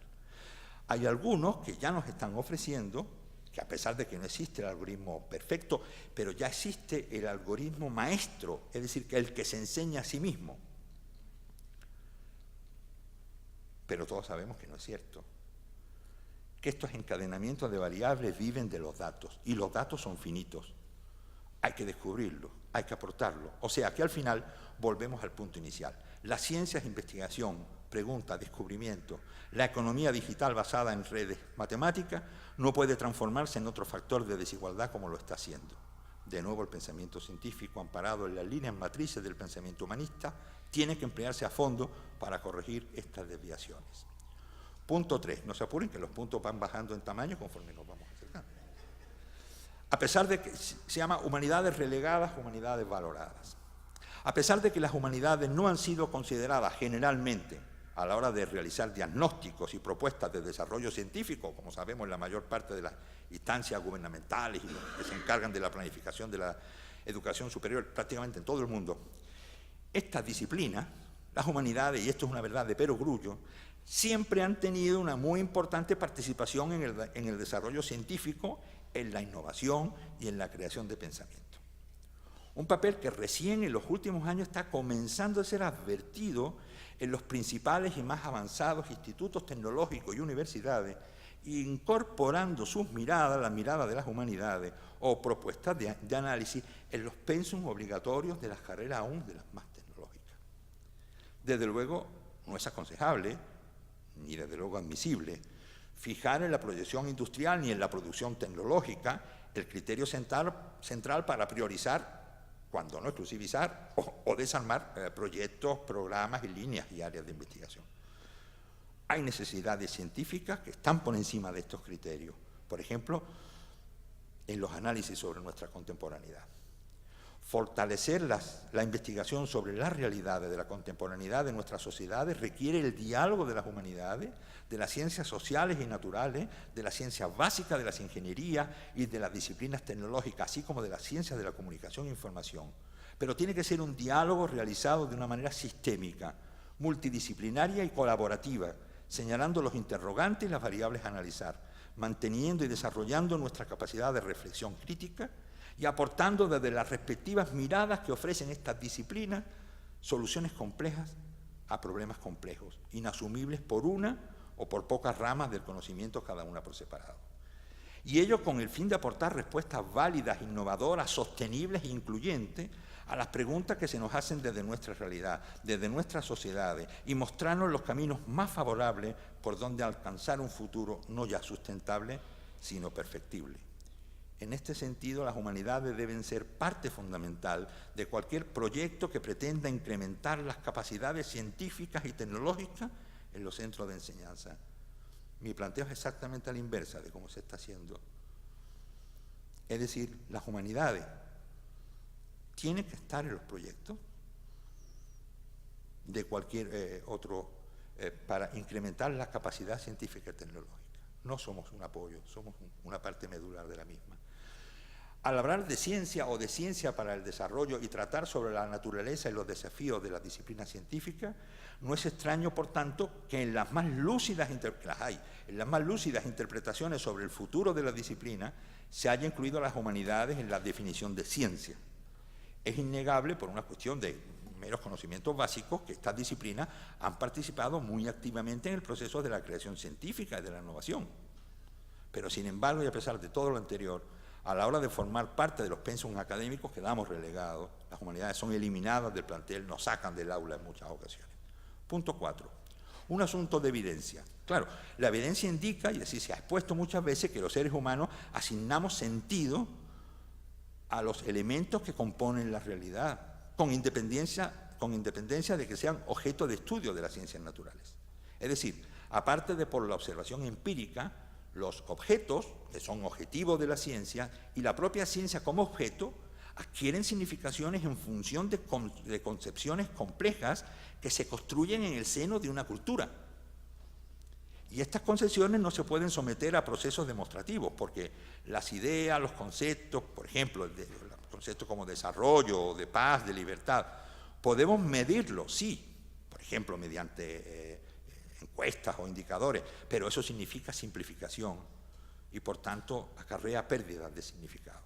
Hay algunos que ya nos están ofreciendo que, a pesar de que no existe el algoritmo perfecto, pero ya existe el algoritmo maestro, es decir, que el que se enseña a sí mismo. Pero todos sabemos que no es cierto, que estos encadenamientos de variables viven de los datos, y los datos son finitos. Hay que descubrirlos, hay que aportarlos. O sea que al final volvemos al punto inicial. La ciencia es investigación, pregunta, descubrimiento. La economía digital basada en redes matemáticas no puede transformarse en otro factor de desigualdad como lo está haciendo. De nuevo, el pensamiento científico, amparado en las líneas matrices del pensamiento humanista, tiene que emplearse a fondo para corregir estas desviaciones. Punto 3. No se apuren, que los puntos van bajando en tamaño conforme nos vamos acercando. A pesar de que se llama humanidades relegadas, humanidades valoradas. A pesar de que las humanidades no han sido consideradas generalmente a la hora de realizar diagnósticos y propuestas de desarrollo científico, como sabemos en la mayor parte de las instancias gubernamentales y los que se encargan de la planificación de la educación superior prácticamente en todo el mundo, estas disciplinas, las humanidades, y esto es una verdad de perogrullo, siempre han tenido una muy importante participación en el desarrollo científico, en la innovación y en la creación de pensamiento. Un papel que recién en los últimos años está comenzando a ser advertido en los principales y más avanzados institutos tecnológicos y universidades, incorporando sus miradas, la mirada de las humanidades, o propuestas de análisis en los pensum obligatorios de las carreras aún de las más tecnológicas. Desde luego, no es aconsejable, ni desde luego admisible, fijar en la proyección industrial ni en la producción tecnológica el criterio central para priorizar, cuando no exclusivizar o desarmar proyectos, programas y líneas y áreas de investigación. Hay necesidades científicas que están por encima de estos criterios, por ejemplo, en los análisis sobre nuestra contemporaneidad. Fortalecer la investigación sobre las realidades de la contemporaneidad de nuestras sociedades requiere el diálogo de las humanidades, de las ciencias sociales y naturales, de las ciencias básicas, de las ingenierías y de las disciplinas tecnológicas, así como de las ciencias de la comunicación e información. Pero tiene que ser un diálogo realizado de una manera sistémica, multidisciplinaria y colaborativa, señalando los interrogantes y las variables a analizar, manteniendo y desarrollando nuestra capacidad de reflexión crítica y aportando desde las respectivas miradas que ofrecen estas disciplinas soluciones complejas a problemas complejos, inasumibles por una o por pocas ramas del conocimiento, cada una por separado. Y ello con el fin de aportar respuestas válidas, innovadoras, sostenibles e incluyentes a las preguntas que se nos hacen desde nuestra realidad, desde nuestras sociedades, y mostrarnos los caminos más favorables por donde alcanzar un futuro no ya sustentable, sino perfectible. En este sentido, las humanidades deben ser parte fundamental de cualquier proyecto que pretenda incrementar las capacidades científicas y tecnológicas en los centros de enseñanza. Mi planteo es exactamente a la inversa de cómo se está haciendo. Es decir, las humanidades tienen que estar en los proyectos de cualquier otro para incrementar la capacidad científica y tecnológica. No somos un apoyo, somos una parte medular de la misma. Al hablar de ciencia o de ciencia para el desarrollo y tratar sobre la naturaleza y los desafíos de las disciplinas científicas, no es extraño, por tanto, que en las más lúcidas interpretaciones sobre el futuro de la disciplina se haya incluido a las humanidades en la definición de ciencia. Es innegable, por una cuestión de meros conocimientos básicos, que estas disciplinas han participado muy activamente en el proceso de la creación científica y de la innovación. Pero, sin embargo, y a pesar de todo lo anterior, a la hora de formar parte de los pensum académicos quedamos relegados, las humanidades son eliminadas del plantel, nos sacan del aula en muchas ocasiones. Punto 4. Un asunto de evidencia. Claro, la evidencia indica, y así se ha expuesto muchas veces, que los seres humanos asignamos sentido a los elementos que componen la realidad, con independencia de que sean objeto de estudio de las ciencias naturales. Es decir, aparte de por la observación empírica, los objetos, que son objetivos de la ciencia, y la propia ciencia como objeto, adquieren significaciones en función de concepciones complejas que se construyen en el seno de una cultura. Y estas concepciones no se pueden someter a procesos demostrativos, porque las ideas, los conceptos, por ejemplo, conceptos como desarrollo, de paz, de libertad, podemos medirlos, sí, por ejemplo, mediante encuestas o indicadores, pero eso significa simplificación y, por tanto, acarrea pérdidas de significado.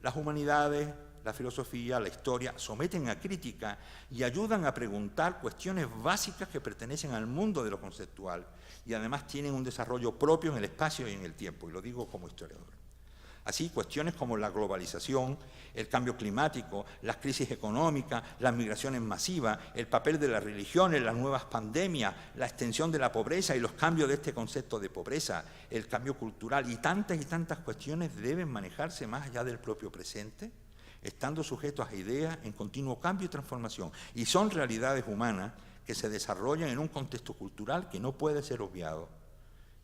Las humanidades, la filosofía, la historia, someten a crítica y ayudan a preguntar cuestiones básicas que pertenecen al mundo de lo conceptual y además tienen un desarrollo propio en el espacio y en el tiempo, y lo digo como historiador. Así, cuestiones como la globalización, el cambio climático, las crisis económicas, las migraciones masivas, el papel de la religión en las nuevas pandemias, la extensión de la pobreza y los cambios de este concepto de pobreza, el cambio cultural y tantas cuestiones deben manejarse más allá del propio presente, estando sujetos a ideas en continuo cambio y transformación. Y son realidades humanas que se desarrollan en un contexto cultural que no puede ser obviado.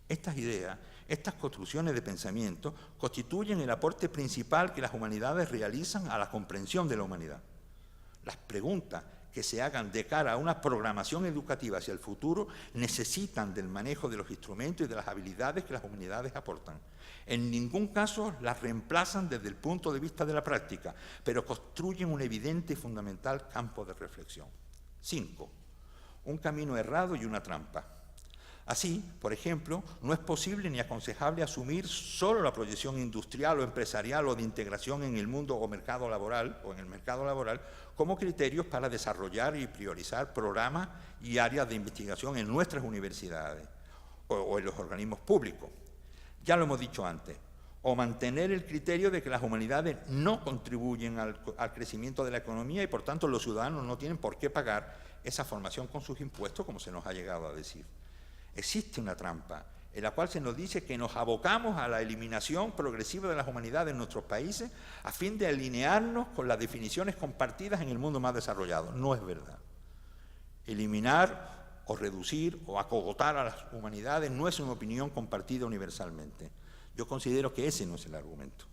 Estas ideas, estas construcciones de pensamiento, constituyen el aporte principal que las humanidades realizan a la comprensión de la humanidad. Las preguntas que se hagan de cara a una programación educativa hacia el futuro necesitan del manejo de los instrumentos y de las habilidades que las humanidades aportan. En ningún caso las reemplazan desde el punto de vista de la práctica, pero construyen un evidente y fundamental campo de reflexión. 5. Un camino errado y una trampa. Así, por ejemplo, no es posible ni aconsejable asumir solo la proyección industrial o empresarial o de integración en el mundo o mercado laboral o en el mercado laboral como criterios para desarrollar y priorizar programas y áreas de investigación en nuestras universidades o en los organismos públicos. Ya lo hemos dicho antes, o mantener el criterio de que las humanidades no contribuyen al crecimiento de la economía y por tanto los ciudadanos no tienen por qué pagar esa formación con sus impuestos, como se nos ha llegado a decir. Existe una trampa en la cual se nos dice que nos abocamos a la eliminación progresiva de las humanidades en nuestros países a fin de alinearnos con las definiciones compartidas en el mundo más desarrollado. No es verdad. Eliminar o reducir o acogotar a las humanidades no es una opinión compartida universalmente. Yo considero que ese no es el argumento.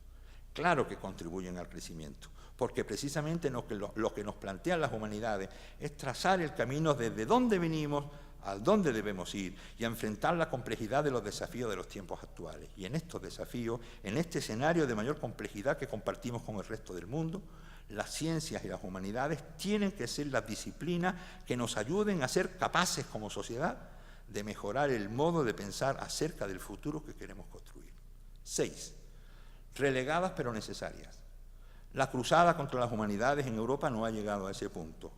Claro que contribuyen al crecimiento, porque precisamente lo que nos plantean las humanidades es trazar el camino desde dónde venimos a dónde debemos ir y a enfrentar la complejidad de los desafíos de los tiempos actuales. Y en estos desafíos, en este escenario de mayor complejidad que compartimos con el resto del mundo, las ciencias y las humanidades tienen que ser las disciplinas que nos ayuden a ser capaces como sociedad de mejorar el modo de pensar acerca del futuro que queremos construir. 6. Relegadas pero necesarias. La cruzada contra las humanidades en Europa no ha llegado a ese punto,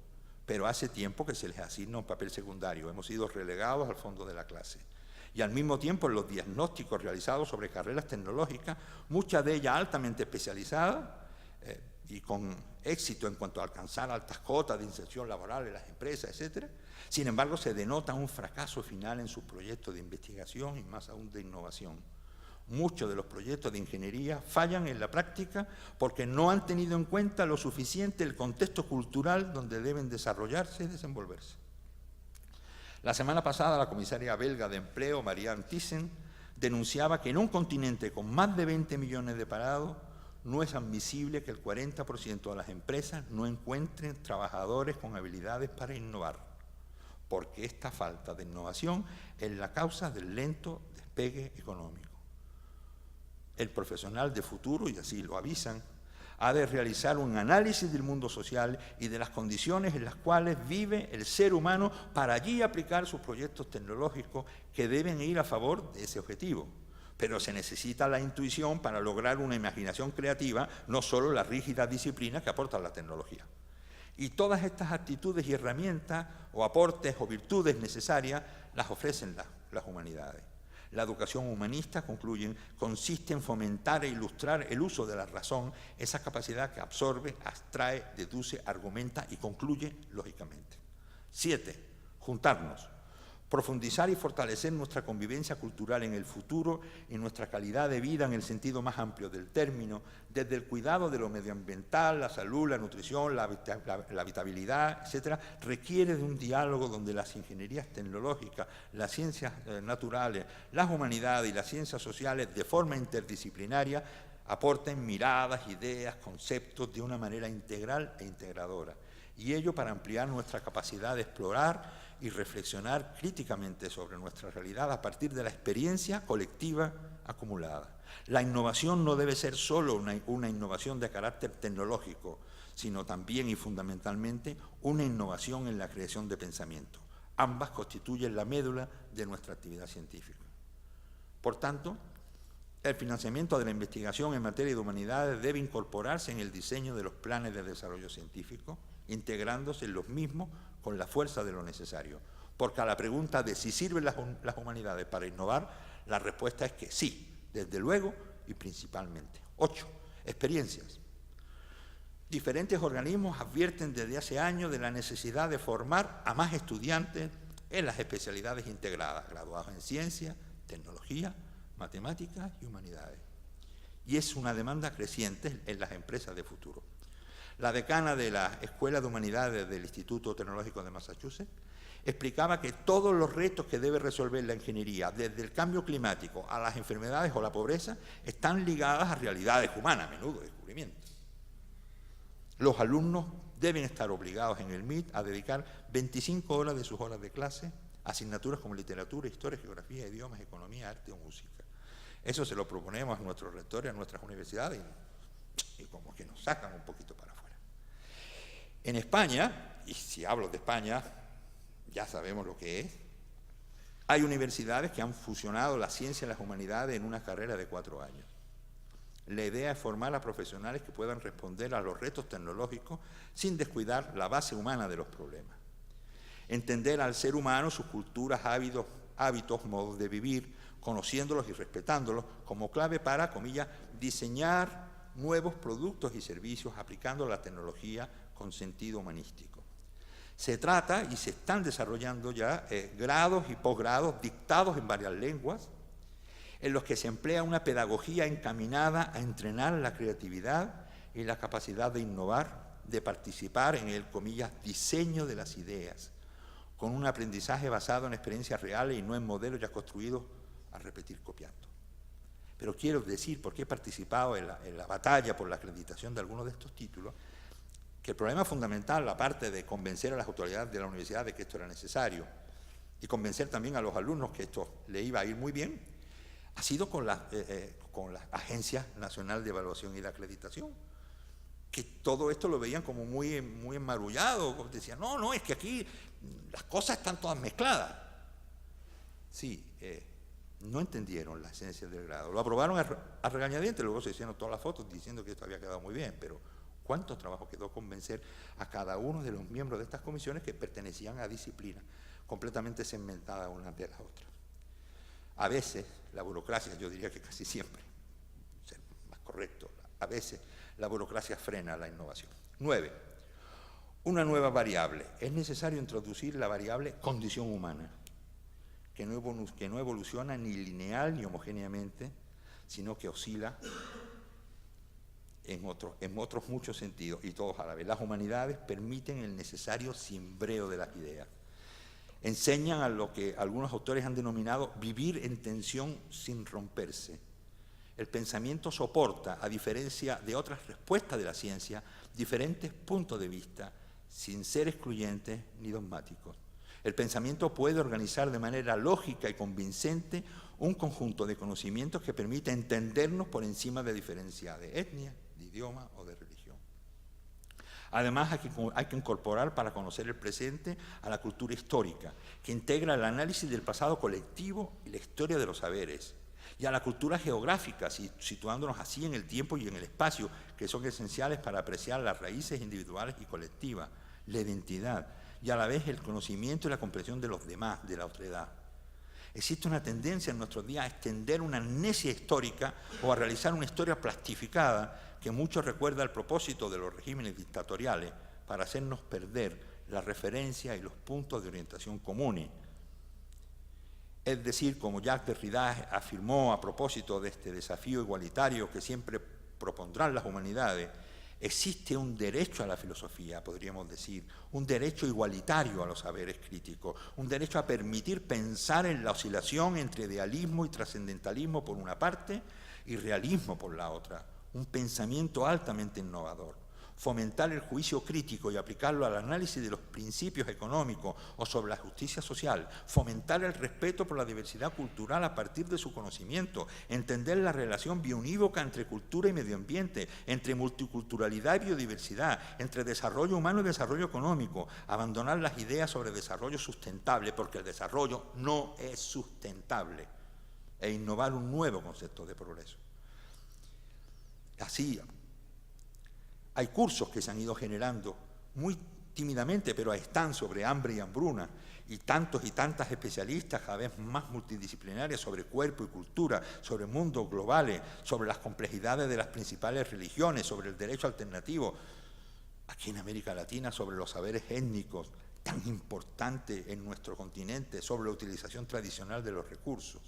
pero hace tiempo que se les asigna un papel secundario. Hemos sido relegados al fondo de la clase. Y al mismo tiempo, en los diagnósticos realizados sobre carreras tecnológicas, muchas de ellas altamente especializadas y con éxito en cuanto a alcanzar altas cotas de inserción laboral en las empresas, etc. Sin embargo, se denota un fracaso final en sus proyectos de investigación y más aún de innovación. Muchos de los proyectos de ingeniería fallan en la práctica porque no han tenido en cuenta lo suficiente el contexto cultural donde deben desarrollarse y desenvolverse. La semana pasada, la comisaria belga de Empleo, Marianne Thyssen, denunciaba que en un continente con más de 20 millones de parados no es admisible que el 40% de las empresas no encuentren trabajadores con habilidades para innovar, porque esta falta de innovación es la causa del lento despegue económico. El profesional de futuro, y así lo avisan, ha de realizar un análisis del mundo social y de las condiciones en las cuales vive el ser humano para allí aplicar sus proyectos tecnológicos que deben ir a favor de ese objetivo. Pero se necesita la intuición para lograr una imaginación creativa, no solo las rígidas disciplinas que aportan la tecnología. Y todas estas actitudes y herramientas, o aportes o virtudes necesarias, las ofrecen las humanidades. La educación humanista, concluyen, consiste en fomentar e ilustrar el uso de la razón, esa capacidad que absorbe, abstrae, deduce, argumenta y concluye lógicamente. 7. Juntarnos. Profundizar y fortalecer nuestra convivencia cultural en el futuro y nuestra calidad de vida en el sentido más amplio del término, desde el cuidado de lo medioambiental, la salud, la nutrición, la habitabilidad, etc., requiere de un diálogo donde las ingenierías tecnológicas, las ciencias naturales, las humanidades y las ciencias sociales, de forma interdisciplinaria, aporten miradas, ideas, conceptos de una manera integral e integradora. Y ello para ampliar nuestra capacidad de explorar y reflexionar críticamente sobre nuestra realidad a partir de la experiencia colectiva acumulada. La innovación no debe ser solo una innovación de carácter tecnológico, sino también y fundamentalmente una innovación en la creación de pensamiento. Ambas constituyen la médula de nuestra actividad científica. Por tanto, el financiamiento de la investigación en materia de humanidades debe incorporarse en el diseño de los planes de desarrollo científico, integrándose en los mismos con la fuerza de lo necesario. Porque a la pregunta de si sirven las humanidades para innovar, la respuesta es que sí, desde luego y principalmente. 8. Experiencias. Diferentes organismos advierten desde hace años de la necesidad de formar a más estudiantes en las especialidades integradas, graduados en ciencia, tecnología, matemáticas y humanidades. Y es una demanda creciente en las empresas de futuro. La decana de la Escuela de Humanidades del Instituto Tecnológico de Massachusetts explicaba que todos los retos que debe resolver la ingeniería, desde el cambio climático a las enfermedades o la pobreza, están ligadas a realidades humanas, a menudo descubrimientos. Los alumnos deben estar obligados en el MIT a dedicar 25 horas de sus horas de clase a asignaturas como literatura, historia, geografía, idiomas, economía, arte o música. Eso se lo proponemos a nuestros rectores, a nuestras universidades, y como que nos sacan un poquito para afuera. En España, y si hablo de España, ya sabemos lo que es, hay universidades que han fusionado la ciencia y las humanidades en una carrera de 4 años. La idea es formar a profesionales que puedan responder a los retos tecnológicos sin descuidar la base humana de los problemas. Entender al ser humano, sus culturas, hábitos, modos de vivir, conociéndolos y respetándolos como clave para, comillas, diseñar nuevos productos y servicios aplicando la tecnología con sentido humanístico. Se trata, y se están desarrollando ya, grados y posgrados dictados en varias lenguas, en los que se emplea una pedagogía encaminada a entrenar la creatividad y la capacidad de innovar, de participar en el, comillas, diseño de las ideas, con un aprendizaje basado en experiencias reales y no en modelos ya construidos a repetir copiando. pero quiero decir, porque he participado en la batalla por la acreditación de algunos de estos títulos, que el problema fundamental, aparte de convencer a las autoridades de la universidad de que esto era necesario y convencer también a los alumnos que esto le iba a ir muy bien, ha sido con la Agencia Nacional de Evaluación y de Acreditación, que todo esto lo veían como muy enmarullado, decían, no, es que aquí las cosas están todas mezcladas. Sí, no entendieron la esencia del grado. Lo aprobaron a regañadientes, luego se hicieron todas las fotos diciendo que esto había quedado muy bien, pero ¿cuánto trabajo quedó convencer a cada uno de los miembros de estas comisiones que pertenecían a disciplinas completamente segmentadas unas de las otras? A veces la burocracia, yo diría que casi siempre, ser más correcto, a veces la burocracia frena la innovación. 9. Una nueva variable. Es necesario introducir la variable condición humana, que no evoluciona ni lineal ni homogéneamente, sino que oscila en otros muchos sentidos, y todos a la vez. Las humanidades permiten el necesario cimbreo de las ideas. Enseñan a lo que algunos autores han denominado vivir en tensión sin romperse. El pensamiento soporta, a diferencia de otras respuestas de la ciencia, diferentes puntos de vista, sin ser excluyentes ni dogmáticos. El pensamiento puede organizar de manera lógica y convincente un conjunto de conocimientos que permite entendernos por encima de diferencias de etnia, de idioma o de religión. Además, hay que incorporar para conocer el presente a la cultura histórica, que integra el análisis del pasado colectivo y la historia de los saberes, y a la cultura geográfica, situándonos así en el tiempo y en el espacio, que son esenciales para apreciar las raíces individuales y colectivas, la identidad, y a la vez el conocimiento y la comprensión de los demás, de la otredad. Existe una tendencia en nuestros días a extender una amnesia histórica o a realizar una historia plastificada que mucho recuerda al propósito de los regímenes dictatoriales para hacernos perder la referencia y los puntos de orientación comunes. Es decir, como Jacques Derrida afirmó a propósito de este desafío igualitario que siempre propondrán las humanidades, existe un derecho a la filosofía, podríamos decir, un derecho igualitario a los saberes críticos, un derecho a permitir pensar en la oscilación entre idealismo y trascendentalismo por una parte y realismo por la otra, un pensamiento altamente innovador. Fomentar el juicio crítico y aplicarlo al análisis de los principios económicos o sobre la justicia social, fomentar el respeto por la diversidad cultural a partir de su conocimiento, entender la relación biounívoca entre cultura y medio ambiente, entre multiculturalidad y biodiversidad, entre desarrollo humano y desarrollo económico, abandonar las ideas sobre desarrollo sustentable, porque el desarrollo no es sustentable, e innovar un nuevo concepto de progreso. Así, hay cursos que se han ido generando muy tímidamente, pero están sobre hambre y hambruna, y tantos y tantas especialistas cada vez más multidisciplinarias sobre cuerpo y cultura, sobre mundos globales, sobre las complejidades de las principales religiones, sobre el derecho alternativo, aquí en América Latina, sobre los saberes étnicos, tan importante en nuestro continente, sobre la utilización tradicional de los recursos.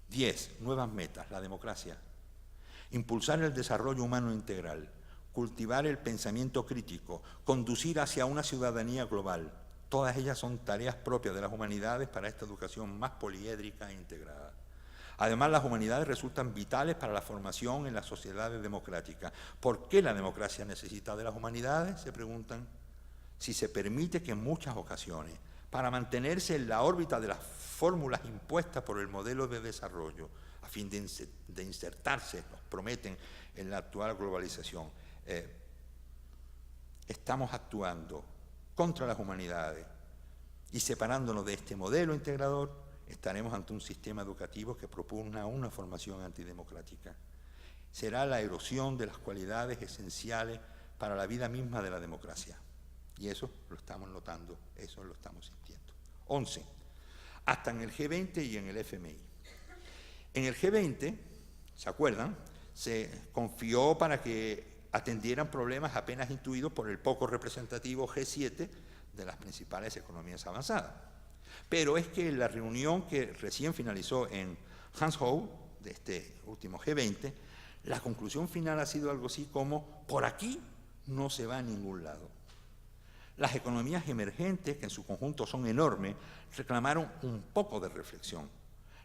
10. Nuevas metas, la democracia. Impulsar el desarrollo humano integral, cultivar el pensamiento crítico, conducir hacia una ciudadanía global. Todas ellas son tareas propias de las humanidades para esta educación más poliédrica e integrada. Además, las humanidades resultan vitales para la formación en las sociedades democráticas. ¿Por qué la democracia necesita de las humanidades?, se preguntan. Si se permite que en muchas ocasiones, para mantenerse en la órbita de las fórmulas impuestas por el modelo de desarrollo, a fin de insertarse, nos prometen, en la actual globalización, estamos actuando contra las humanidades y separándonos de este modelo integrador, estaremos ante un sistema educativo que propugna una formación antidemocrática. Será la erosión de las cualidades esenciales para la vida misma de la democracia. Y eso lo estamos notando, eso lo estamos sintiendo. 11. Hasta en el G20 y en el FMI. En el G20, ¿se acuerdan?, se confió para que atendieran problemas apenas intuidos por el poco representativo G7 de las principales economías avanzadas. Pero es que en la reunión que recién finalizó en Hangzhou, de este último G20, la conclusión final ha sido algo así como: por aquí no se va a ningún lado. Las economías emergentes, que en su conjunto son enormes, reclamaron un poco de reflexión.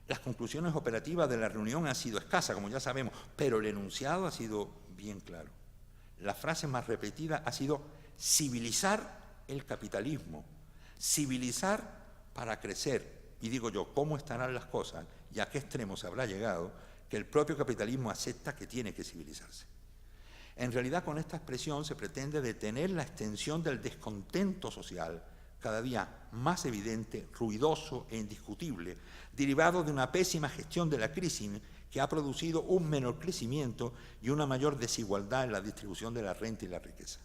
Las conclusiones operativas de la reunión han sido escasas, como ya sabemos, pero el enunciado ha sido bien claro. La frase más repetida ha sido civilizar el capitalismo, civilizar para crecer. Y digo yo, ¿cómo estarán las cosas y a qué extremo se habrá llegado que el propio capitalismo acepta que tiene que civilizarse? En realidad, con esta expresión se pretende detener la extensión del descontento social, cada día más evidente, ruidoso e indiscutible, derivado de una pésima gestión de la crisis que ha producido un menor crecimiento y una mayor desigualdad en la distribución de la renta y la riqueza.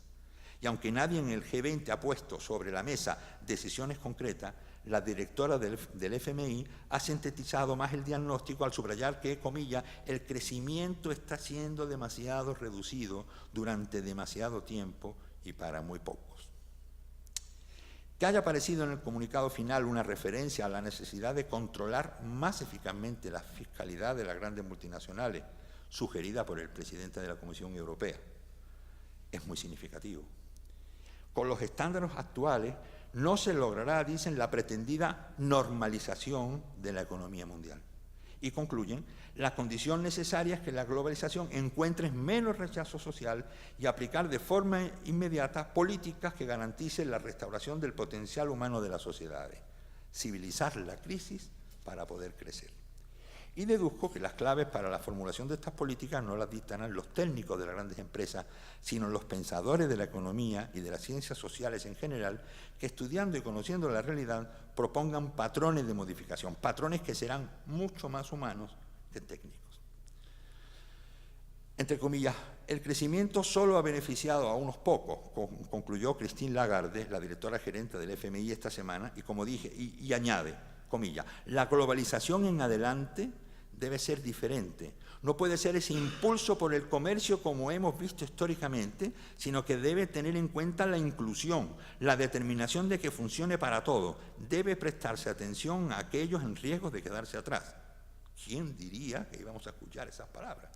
Y aunque nadie en el G20 ha puesto sobre la mesa decisiones concretas, la directora del FMI ha sintetizado más el diagnóstico al subrayar que, comillas, el crecimiento está siendo demasiado reducido durante demasiado tiempo y para muy pocos. Que haya aparecido en el comunicado final una referencia a la necesidad de controlar más eficazmente la fiscalidad de las grandes multinacionales, sugerida por el presidente de la Comisión Europea, es muy significativo. Con los estándares actuales no se logrará, dicen, la pretendida normalización de la economía mundial. Y concluyen, la condición necesaria es que la globalización encuentre menos rechazo social y aplicar de forma inmediata políticas que garanticen la restauración del potencial humano de las sociedades, civilizar la crisis para poder crecer. Y deduzco que las claves para la formulación de estas políticas no las dictarán los técnicos de las grandes empresas, sino los pensadores de la economía y de las ciencias sociales en general, que estudiando y conociendo la realidad propongan patrones de modificación, patrones que serán mucho más humanos que técnicos. Entre comillas, el crecimiento solo ha beneficiado a unos pocos, concluyó Christine Lagarde, la directora gerente del FMI esta semana, y como dije, y añade, comillas, la globalización en adelante debe ser diferente. No puede ser ese impulso por el comercio como hemos visto históricamente, sino que debe tener en cuenta la inclusión, la determinación de que funcione para todo. Debe prestarse atención a aquellos en riesgo de quedarse atrás. ¿Quién diría que íbamos a escuchar esas palabras?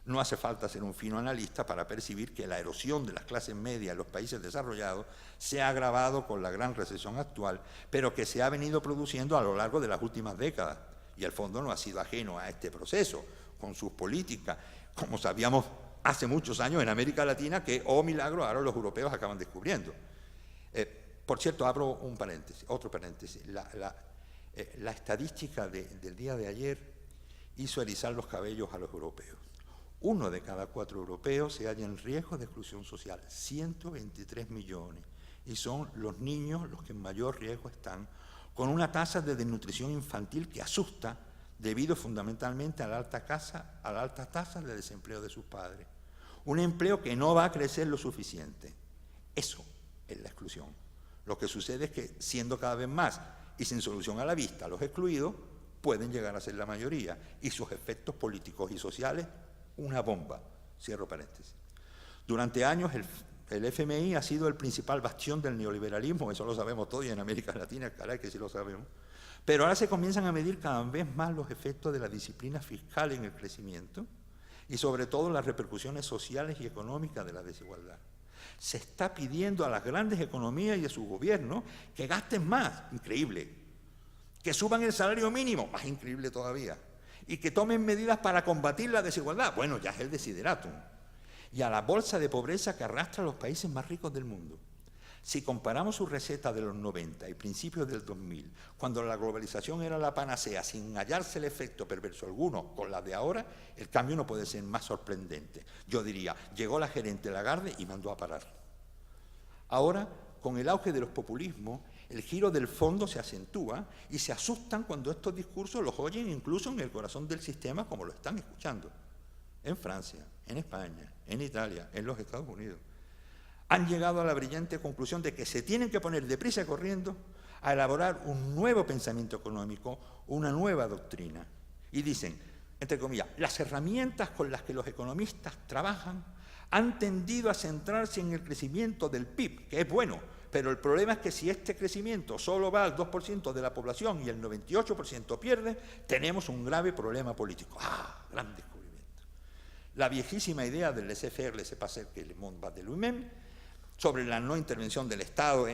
No hace falta ser un fino analista para percibir que la erosión de las clases medias en los países desarrollados se ha agravado con la gran recesión actual, pero que se ha venido produciendo a lo largo de las últimas décadas. Y el fondo no ha sido ajeno a este proceso, con sus políticas, como sabíamos hace muchos años en América Latina, que, oh milagro, ahora los europeos acaban descubriendo. Por cierto, abro un paréntesis, otro paréntesis. La estadística del día de ayer hizo erizar los cabellos a los europeos. 1 de cada 4 europeos se halla en riesgo de exclusión social, 123 millones, y son los niños los que en mayor riesgo están, con una tasa de desnutrición infantil que asusta, debido fundamentalmente a la alta tasa de desempleo de sus padres. Un empleo que no va a crecer lo suficiente. Eso es la exclusión. Lo que sucede es que, siendo cada vez más y sin solución a la vista, los excluidos pueden llegar a ser la mayoría, y sus efectos políticos y sociales, una bomba. Cierro paréntesis. Durante años el FMI ha sido el principal bastión del neoliberalismo, eso lo sabemos todos, y en América Latina, caray que sí lo sabemos. Pero ahora se comienzan a medir cada vez más los efectos de la disciplina fiscal en el crecimiento y sobre todo las repercusiones sociales y económicas de la desigualdad. Se está pidiendo a las grandes economías y a sus gobiernos que gasten más, increíble, que suban el salario mínimo, más increíble todavía, y que tomen medidas para combatir la desigualdad. Bueno, ya es el desideratum. Y a la bolsa de pobreza que arrastra a los países más ricos del mundo. Si comparamos su receta de los 90 y principios del 2000, cuando la globalización era la panacea sin hallarse el efecto perverso alguno con la de ahora, el cambio no puede ser más sorprendente. Yo diría, llegó la gerente Lagarde y mandó a parar. Ahora, con el auge de los populismos, el giro del fondo se acentúa y se asustan cuando estos discursos los oyen incluso en el corazón del sistema, como lo están escuchando. En Francia, en España, en Italia, en los Estados Unidos. Han llegado a la brillante conclusión de que se tienen que poner deprisa y corriendo a elaborar un nuevo pensamiento económico, una nueva doctrina. Y dicen, entre comillas, las herramientas con las que los economistas trabajan han tendido a centrarse en el crecimiento del PIB, que es bueno, pero el problema es que si este crecimiento solo va al 2% de la población y el 98% pierde, tenemos un grave problema político. ¡Ah! Gran descubrimiento. La viejísima idea del laissez-faire, laissez-passer, que le monde va de lui-même, sobre la no intervención del Estado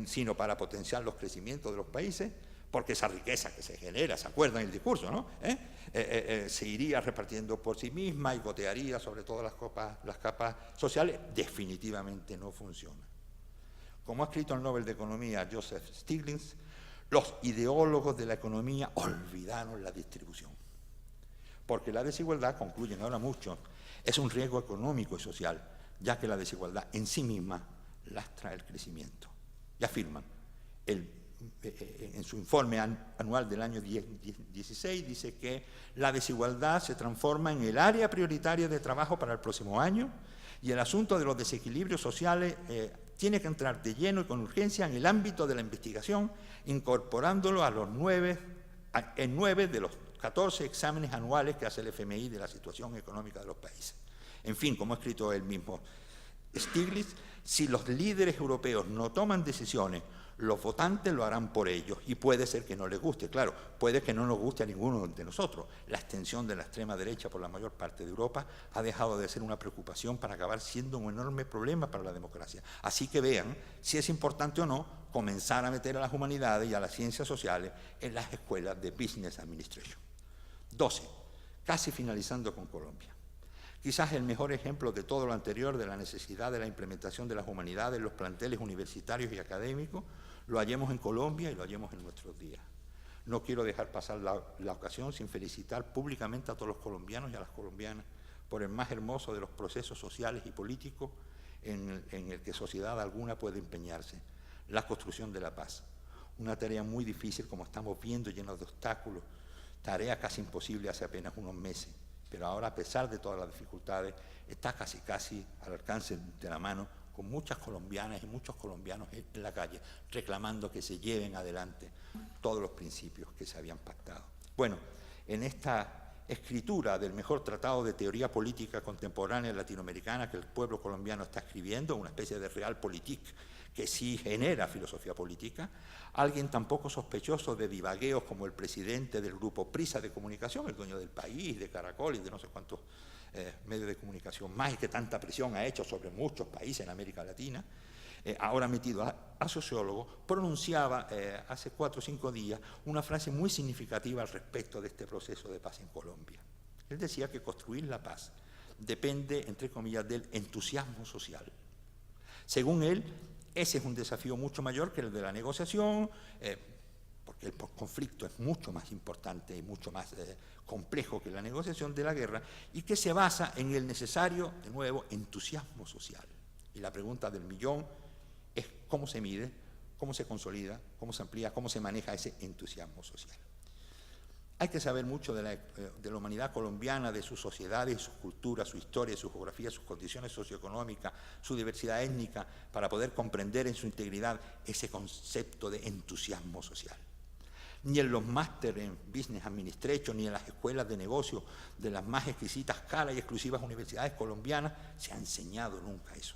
sino para potenciar los crecimientos de los países, porque esa riqueza que se genera, ¿se acuerdan el discurso, no? Se iría repartiendo por sí misma y gotearía sobre todas las capas sociales, definitivamente no funciona. Como ha escrito el Nobel de Economía Joseph Stiglitz, los ideólogos de la economía olvidaron la distribución, porque la desigualdad, concluyen ahora muchos, es un riesgo económico y social, ya que la desigualdad en sí misma lastra el crecimiento. Y afirman, en su informe anual del año 2016, dice que la desigualdad se transforma en el área prioritaria de trabajo para el próximo año y el asunto de los desequilibrios sociales tiene que entrar de lleno y con urgencia en el ámbito de la investigación, incorporándolo en 9 de los 14 exámenes anuales que hace el FMI de la situación económica de los países. En fin, como ha escrito el mismo Stiglitz, si los líderes europeos no toman decisiones, los votantes lo harán por ellos y puede ser que no les guste. Claro, puede que no nos guste a ninguno de nosotros. La extensión de la extrema derecha por la mayor parte de Europa ha dejado de ser una preocupación para acabar siendo un enorme problema para la democracia. Así que vean si es importante o no comenzar a meter a las humanidades y a las ciencias sociales en las escuelas de Business Administration. 12. Casi finalizando con Colombia. Quizás el mejor ejemplo de todo lo anterior de la necesidad de la implementación de las humanidades en los planteles universitarios y académicos lo hallemos en Colombia y lo hallemos en nuestros días. No quiero dejar pasar la ocasión sin felicitar públicamente a todos los colombianos y a las colombianas por el más hermoso de los procesos sociales y políticos en el que sociedad alguna puede empeñarse, la construcción de la paz. Una tarea muy difícil, como estamos viendo, llena de obstáculos, tarea casi imposible hace apenas unos meses, pero ahora, a pesar de todas las dificultades, está casi al alcance de la mano, con muchas colombianas y muchos colombianos en la calle, reclamando que se lleven adelante todos los principios que se habían pactado. Bueno, en esta escritura del mejor tratado de teoría política contemporánea latinoamericana que el pueblo colombiano está escribiendo, una especie de realpolitik que sí genera filosofía política, alguien tan poco sospechoso de divagueos como el presidente del grupo Prisa de Comunicación, el dueño del País, de Caracol y de no sé cuántos medios de comunicación más, y que tanta presión ha hecho sobre muchos países en América Latina, ahora metido a sociólogo, pronunciaba hace 4 o 5 días una frase muy significativa al respecto de este proceso de paz en Colombia. Él decía que construir la paz depende, entre comillas, del entusiasmo social. Según él, ese es un desafío mucho mayor que el de la negociación, porque el conflicto es mucho más importante y mucho más complejo que la negociación de la guerra, y que se basa en el necesario, de nuevo, entusiasmo social. Y la pregunta del millón es cómo se mide, cómo se consolida, cómo se amplía, cómo se maneja ese entusiasmo social. Hay que saber mucho de la humanidad colombiana, de sus sociedades, sus culturas, su historia, su geografía, sus condiciones socioeconómicas, su diversidad étnica, para poder comprender en su integridad ese concepto de entusiasmo social. Ni en los másteres en Business Administration, ni en las escuelas de negocio de las más exquisitas, caras y exclusivas universidades colombianas se ha enseñado nunca eso.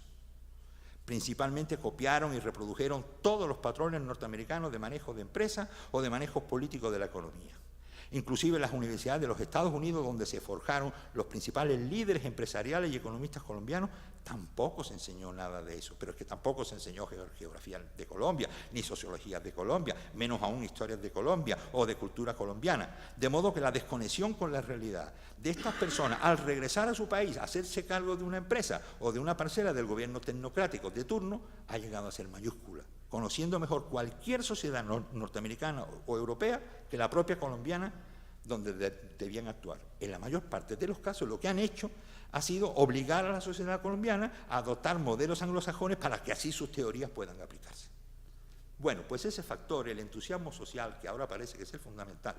Principalmente copiaron y reprodujeron todos los patrones norteamericanos de manejo de empresas o de manejos políticos de la economía. Inclusive las universidades de los Estados Unidos, donde se forjaron los principales líderes empresariales y economistas colombianos, tampoco se enseñó nada de eso, pero es que tampoco se enseñó geografía de Colombia, ni sociología de Colombia, menos aún historias de Colombia o de cultura colombiana. De modo que la desconexión con la realidad de estas personas, al regresar a su país, a hacerse cargo de una empresa o de una parcela del gobierno tecnocrático de turno, ha llegado a ser mayúscula, conociendo mejor cualquier sociedad norteamericana o europea que la propia colombiana, donde debían actuar. En la mayor parte de los casos lo que han hecho ha sido obligar a la sociedad colombiana a adoptar modelos anglosajones para que así sus teorías puedan aplicarse. Bueno, pues ese factor, el entusiasmo social, que ahora parece que es el fundamental,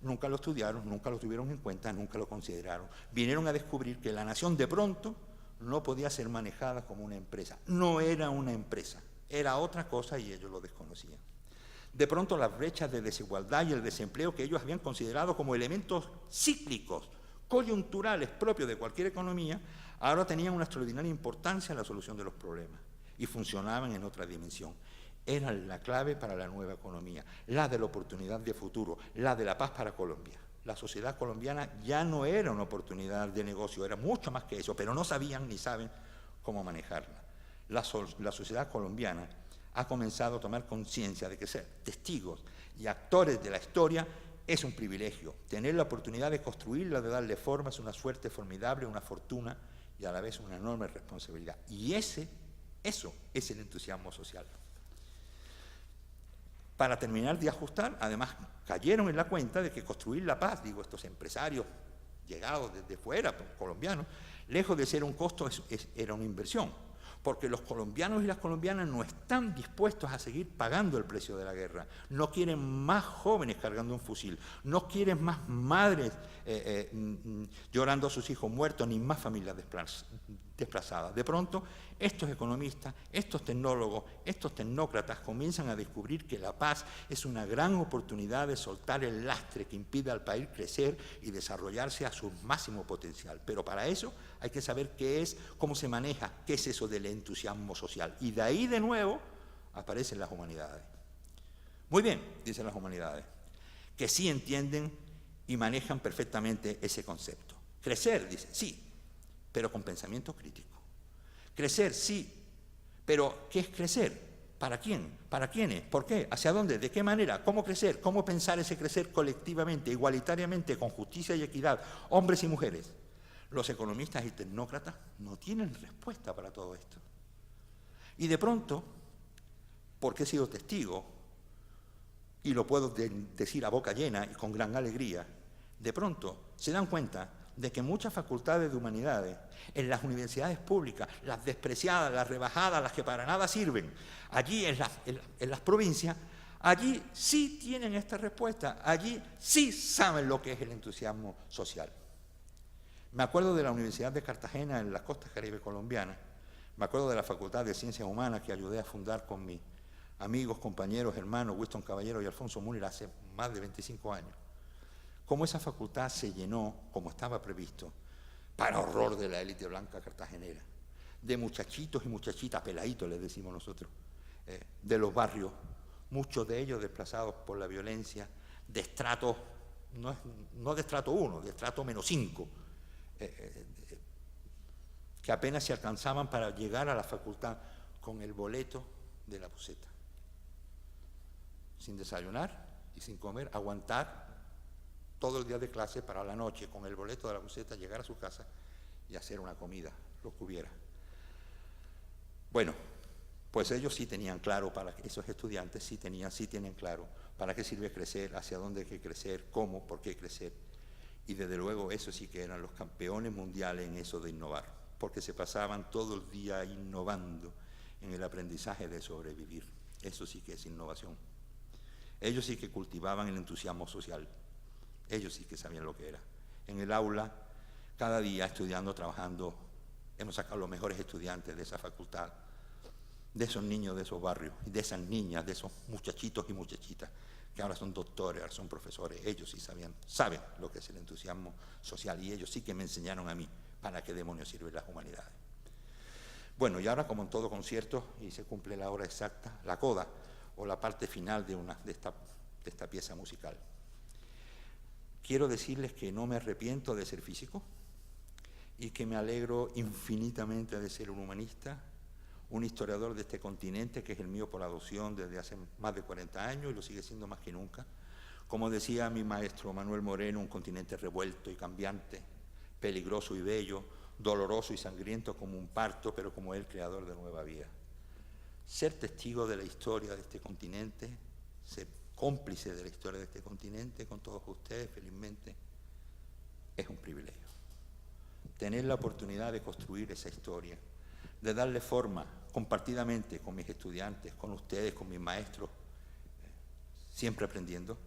nunca lo estudiaron, nunca lo tuvieron en cuenta, nunca lo consideraron. Vinieron a descubrir que la nación de pronto no podía ser manejada como una empresa. No era una empresa, era otra cosa y ellos lo desconocían. De pronto las brechas de desigualdad y el desempleo que ellos habían considerado como elementos cíclicos, coyunturales propios de cualquier economía, ahora tenían una extraordinaria importancia en la solución de los problemas y funcionaban en otra dimensión. Eran la clave para la nueva economía, la de la oportunidad de futuro, la de la paz para Colombia. La sociedad colombiana ya no era una oportunidad de negocio, era mucho más que eso, pero no sabían ni saben cómo manejarla. La sociedad colombiana ha comenzado a tomar conciencia de que ser testigos y actores de la historia es un privilegio. Tener la oportunidad de construirla, de darle forma, es una suerte formidable, una fortuna y a la vez una enorme responsabilidad. Y eso es el entusiasmo social. Para terminar de ajustar, además cayeron en la cuenta de que construir la paz, digo, estos empresarios llegados desde fuera, colombianos, lejos de ser un costo, era una inversión, porque los colombianos y las colombianas no están dispuestos a seguir pagando el precio de la guerra, no quieren más jóvenes cargando un fusil, no quieren más madres llorando a sus hijos muertos, ni más familias desplazadas. De pronto, estos economistas, estos tecnólogos, estos tecnócratas comienzan a descubrir que la paz es una gran oportunidad de soltar el lastre que impide al país crecer y desarrollarse a su máximo potencial. Pero para eso hay que saber qué es, cómo se maneja, qué es eso del entusiasmo social. Y de ahí de nuevo aparecen las humanidades. Muy bien, dicen las humanidades, que sí entienden y manejan perfectamente ese concepto. Crecer, dicen, sí, pero con pensamiento crítico. Crecer, sí, pero ¿qué es crecer? ¿Para quién? ¿Para quiénes? ¿Por qué? ¿Hacia dónde? ¿De qué manera? ¿Cómo crecer? ¿Cómo pensar ese crecer colectivamente, igualitariamente, con justicia y equidad, hombres y mujeres? Los economistas y tecnócratas no tienen respuesta para todo esto. Y de pronto, porque he sido testigo, y lo puedo decir a boca llena y con gran alegría, de pronto se dan cuenta de que muchas facultades de humanidades, en las universidades públicas, las despreciadas, las rebajadas, las que para nada sirven, allí en las provincias, allí sí tienen esta respuesta, allí sí saben lo que es el entusiasmo social. Me acuerdo de la Universidad de Cartagena en las costas caribe colombianas, me acuerdo de la Facultad de Ciencias Humanas que ayudé a fundar con mis amigos, compañeros, hermanos, Winston Caballero y Alfonso Müller hace más de 25 años. Cómo esa facultad se llenó, como estaba previsto, para horror de la élite blanca cartagenera, de muchachitos y muchachitas, peladitos les decimos nosotros, de los muchos de ellos desplazados por la violencia, de estratos, no de estrato 1, de estrato -5, que apenas se alcanzaban para llegar a la facultad con el boleto de la buseta, sin desayunar y sin comer, aguantar todo el día de clase para la noche, con el boleto de la buseta, llegar a su casa y hacer una comida, lo que hubiera. Bueno, pues ellos sí tenían claro, para esos estudiantes sí tienen claro para qué sirve crecer, hacia dónde hay que crecer, cómo, por qué crecer. Y desde luego eso sí que eran los campeones mundiales en eso de innovar, porque se pasaban todo el día innovando en el aprendizaje de sobrevivir. Eso sí que es innovación. Ellos sí que cultivaban el entusiasmo social. Ellos sí que sabían lo que era. En el aula, cada día estudiando, trabajando, hemos sacado los mejores estudiantes de esa facultad, de esos niños de esos barrios, de esas niñas, de esos muchachitos y muchachitas, que ahora son doctores, ahora son profesores. Ellos sí saben lo que es el entusiasmo social y ellos sí que me enseñaron a mí para qué demonios sirven las humanidades. Bueno, y ahora, como en todo concierto, y se cumple la hora exacta, la coda o la parte final de esta pieza musical. Quiero decirles que no me arrepiento de ser físico y que me alegro infinitamente de ser un humanista, un historiador de este continente, que es el mío por adopción desde hace más de 40 años y lo sigue siendo más que nunca. Como decía mi maestro Manuel Moreno, un continente revuelto y cambiante, peligroso y bello, doloroso y sangriento como un parto, pero como el creador de nueva vida. Ser testigo de la historia de este continente, ser cómplice de la historia de este continente con todos ustedes, felizmente, es un privilegio. Tener la oportunidad de construir esa historia, de darle forma compartidamente con mis estudiantes, con ustedes, con mis maestros, siempre aprendiendo,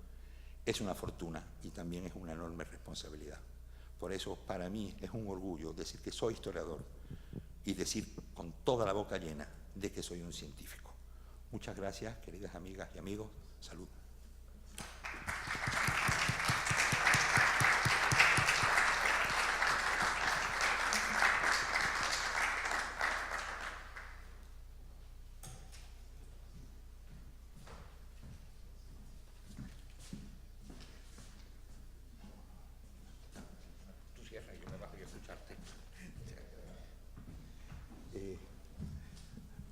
es una fortuna y también es una enorme responsabilidad. Por eso, para mí, es un orgullo decir que soy historiador y decir con toda la boca llena de que soy un científico. Muchas gracias, queridas amigas y amigos. Salud. Tú cierra y yo me bajo y escucharte.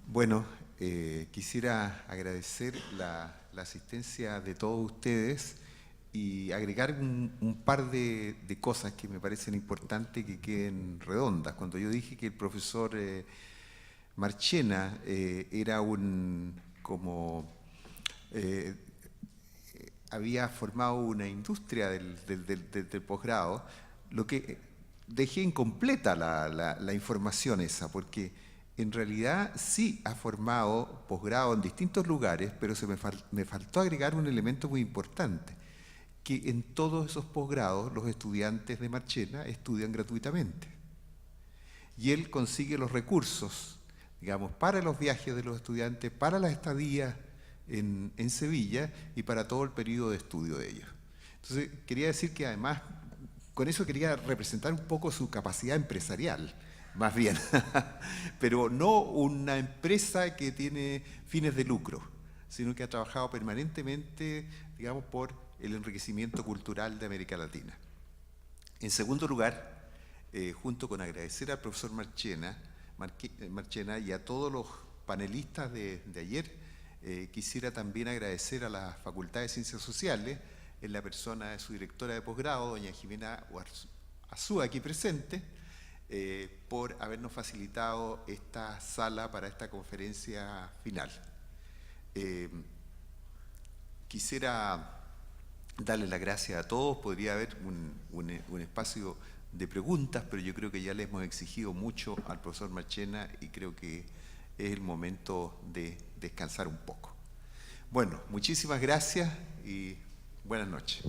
Bueno, quisiera agradecer la asistencia de todos ustedes y agregar un par de cosas que me parecen importantes que queden redondas. Cuando yo dije que el profesor Marchena era había formado una industria del posgrado, lo que dejé incompleta la información esa, porque en realidad sí ha formado posgrado en distintos lugares, pero me faltó agregar un elemento muy importante, que en todos esos posgrados los estudiantes de Marchena estudian gratuitamente. Y él consigue los recursos, digamos, para los viajes de los estudiantes, para las estadías en Sevilla y para todo el periodo de estudio de ellos. Entonces, quería decir que además, con eso quería representar un poco su capacidad empresarial, más bien, pero no una empresa que tiene fines de lucro, sino que ha trabajado permanentemente, digamos, por el enriquecimiento cultural de América Latina. En segundo lugar, junto con agradecer al profesor Marchena y a todos los panelistas de ayer, quisiera también agradecer a la Facultad de Ciencias Sociales, en la persona de su directora de posgrado, doña Jimena Azúa, aquí presente, por habernos facilitado esta sala para esta conferencia final. Quisiera darle las gracias a todos. Podría haber un espacio de preguntas, pero yo creo que ya le hemos exigido mucho al profesor Marchena y creo que es el momento de descansar un poco. Bueno, muchísimas gracias y buenas noches.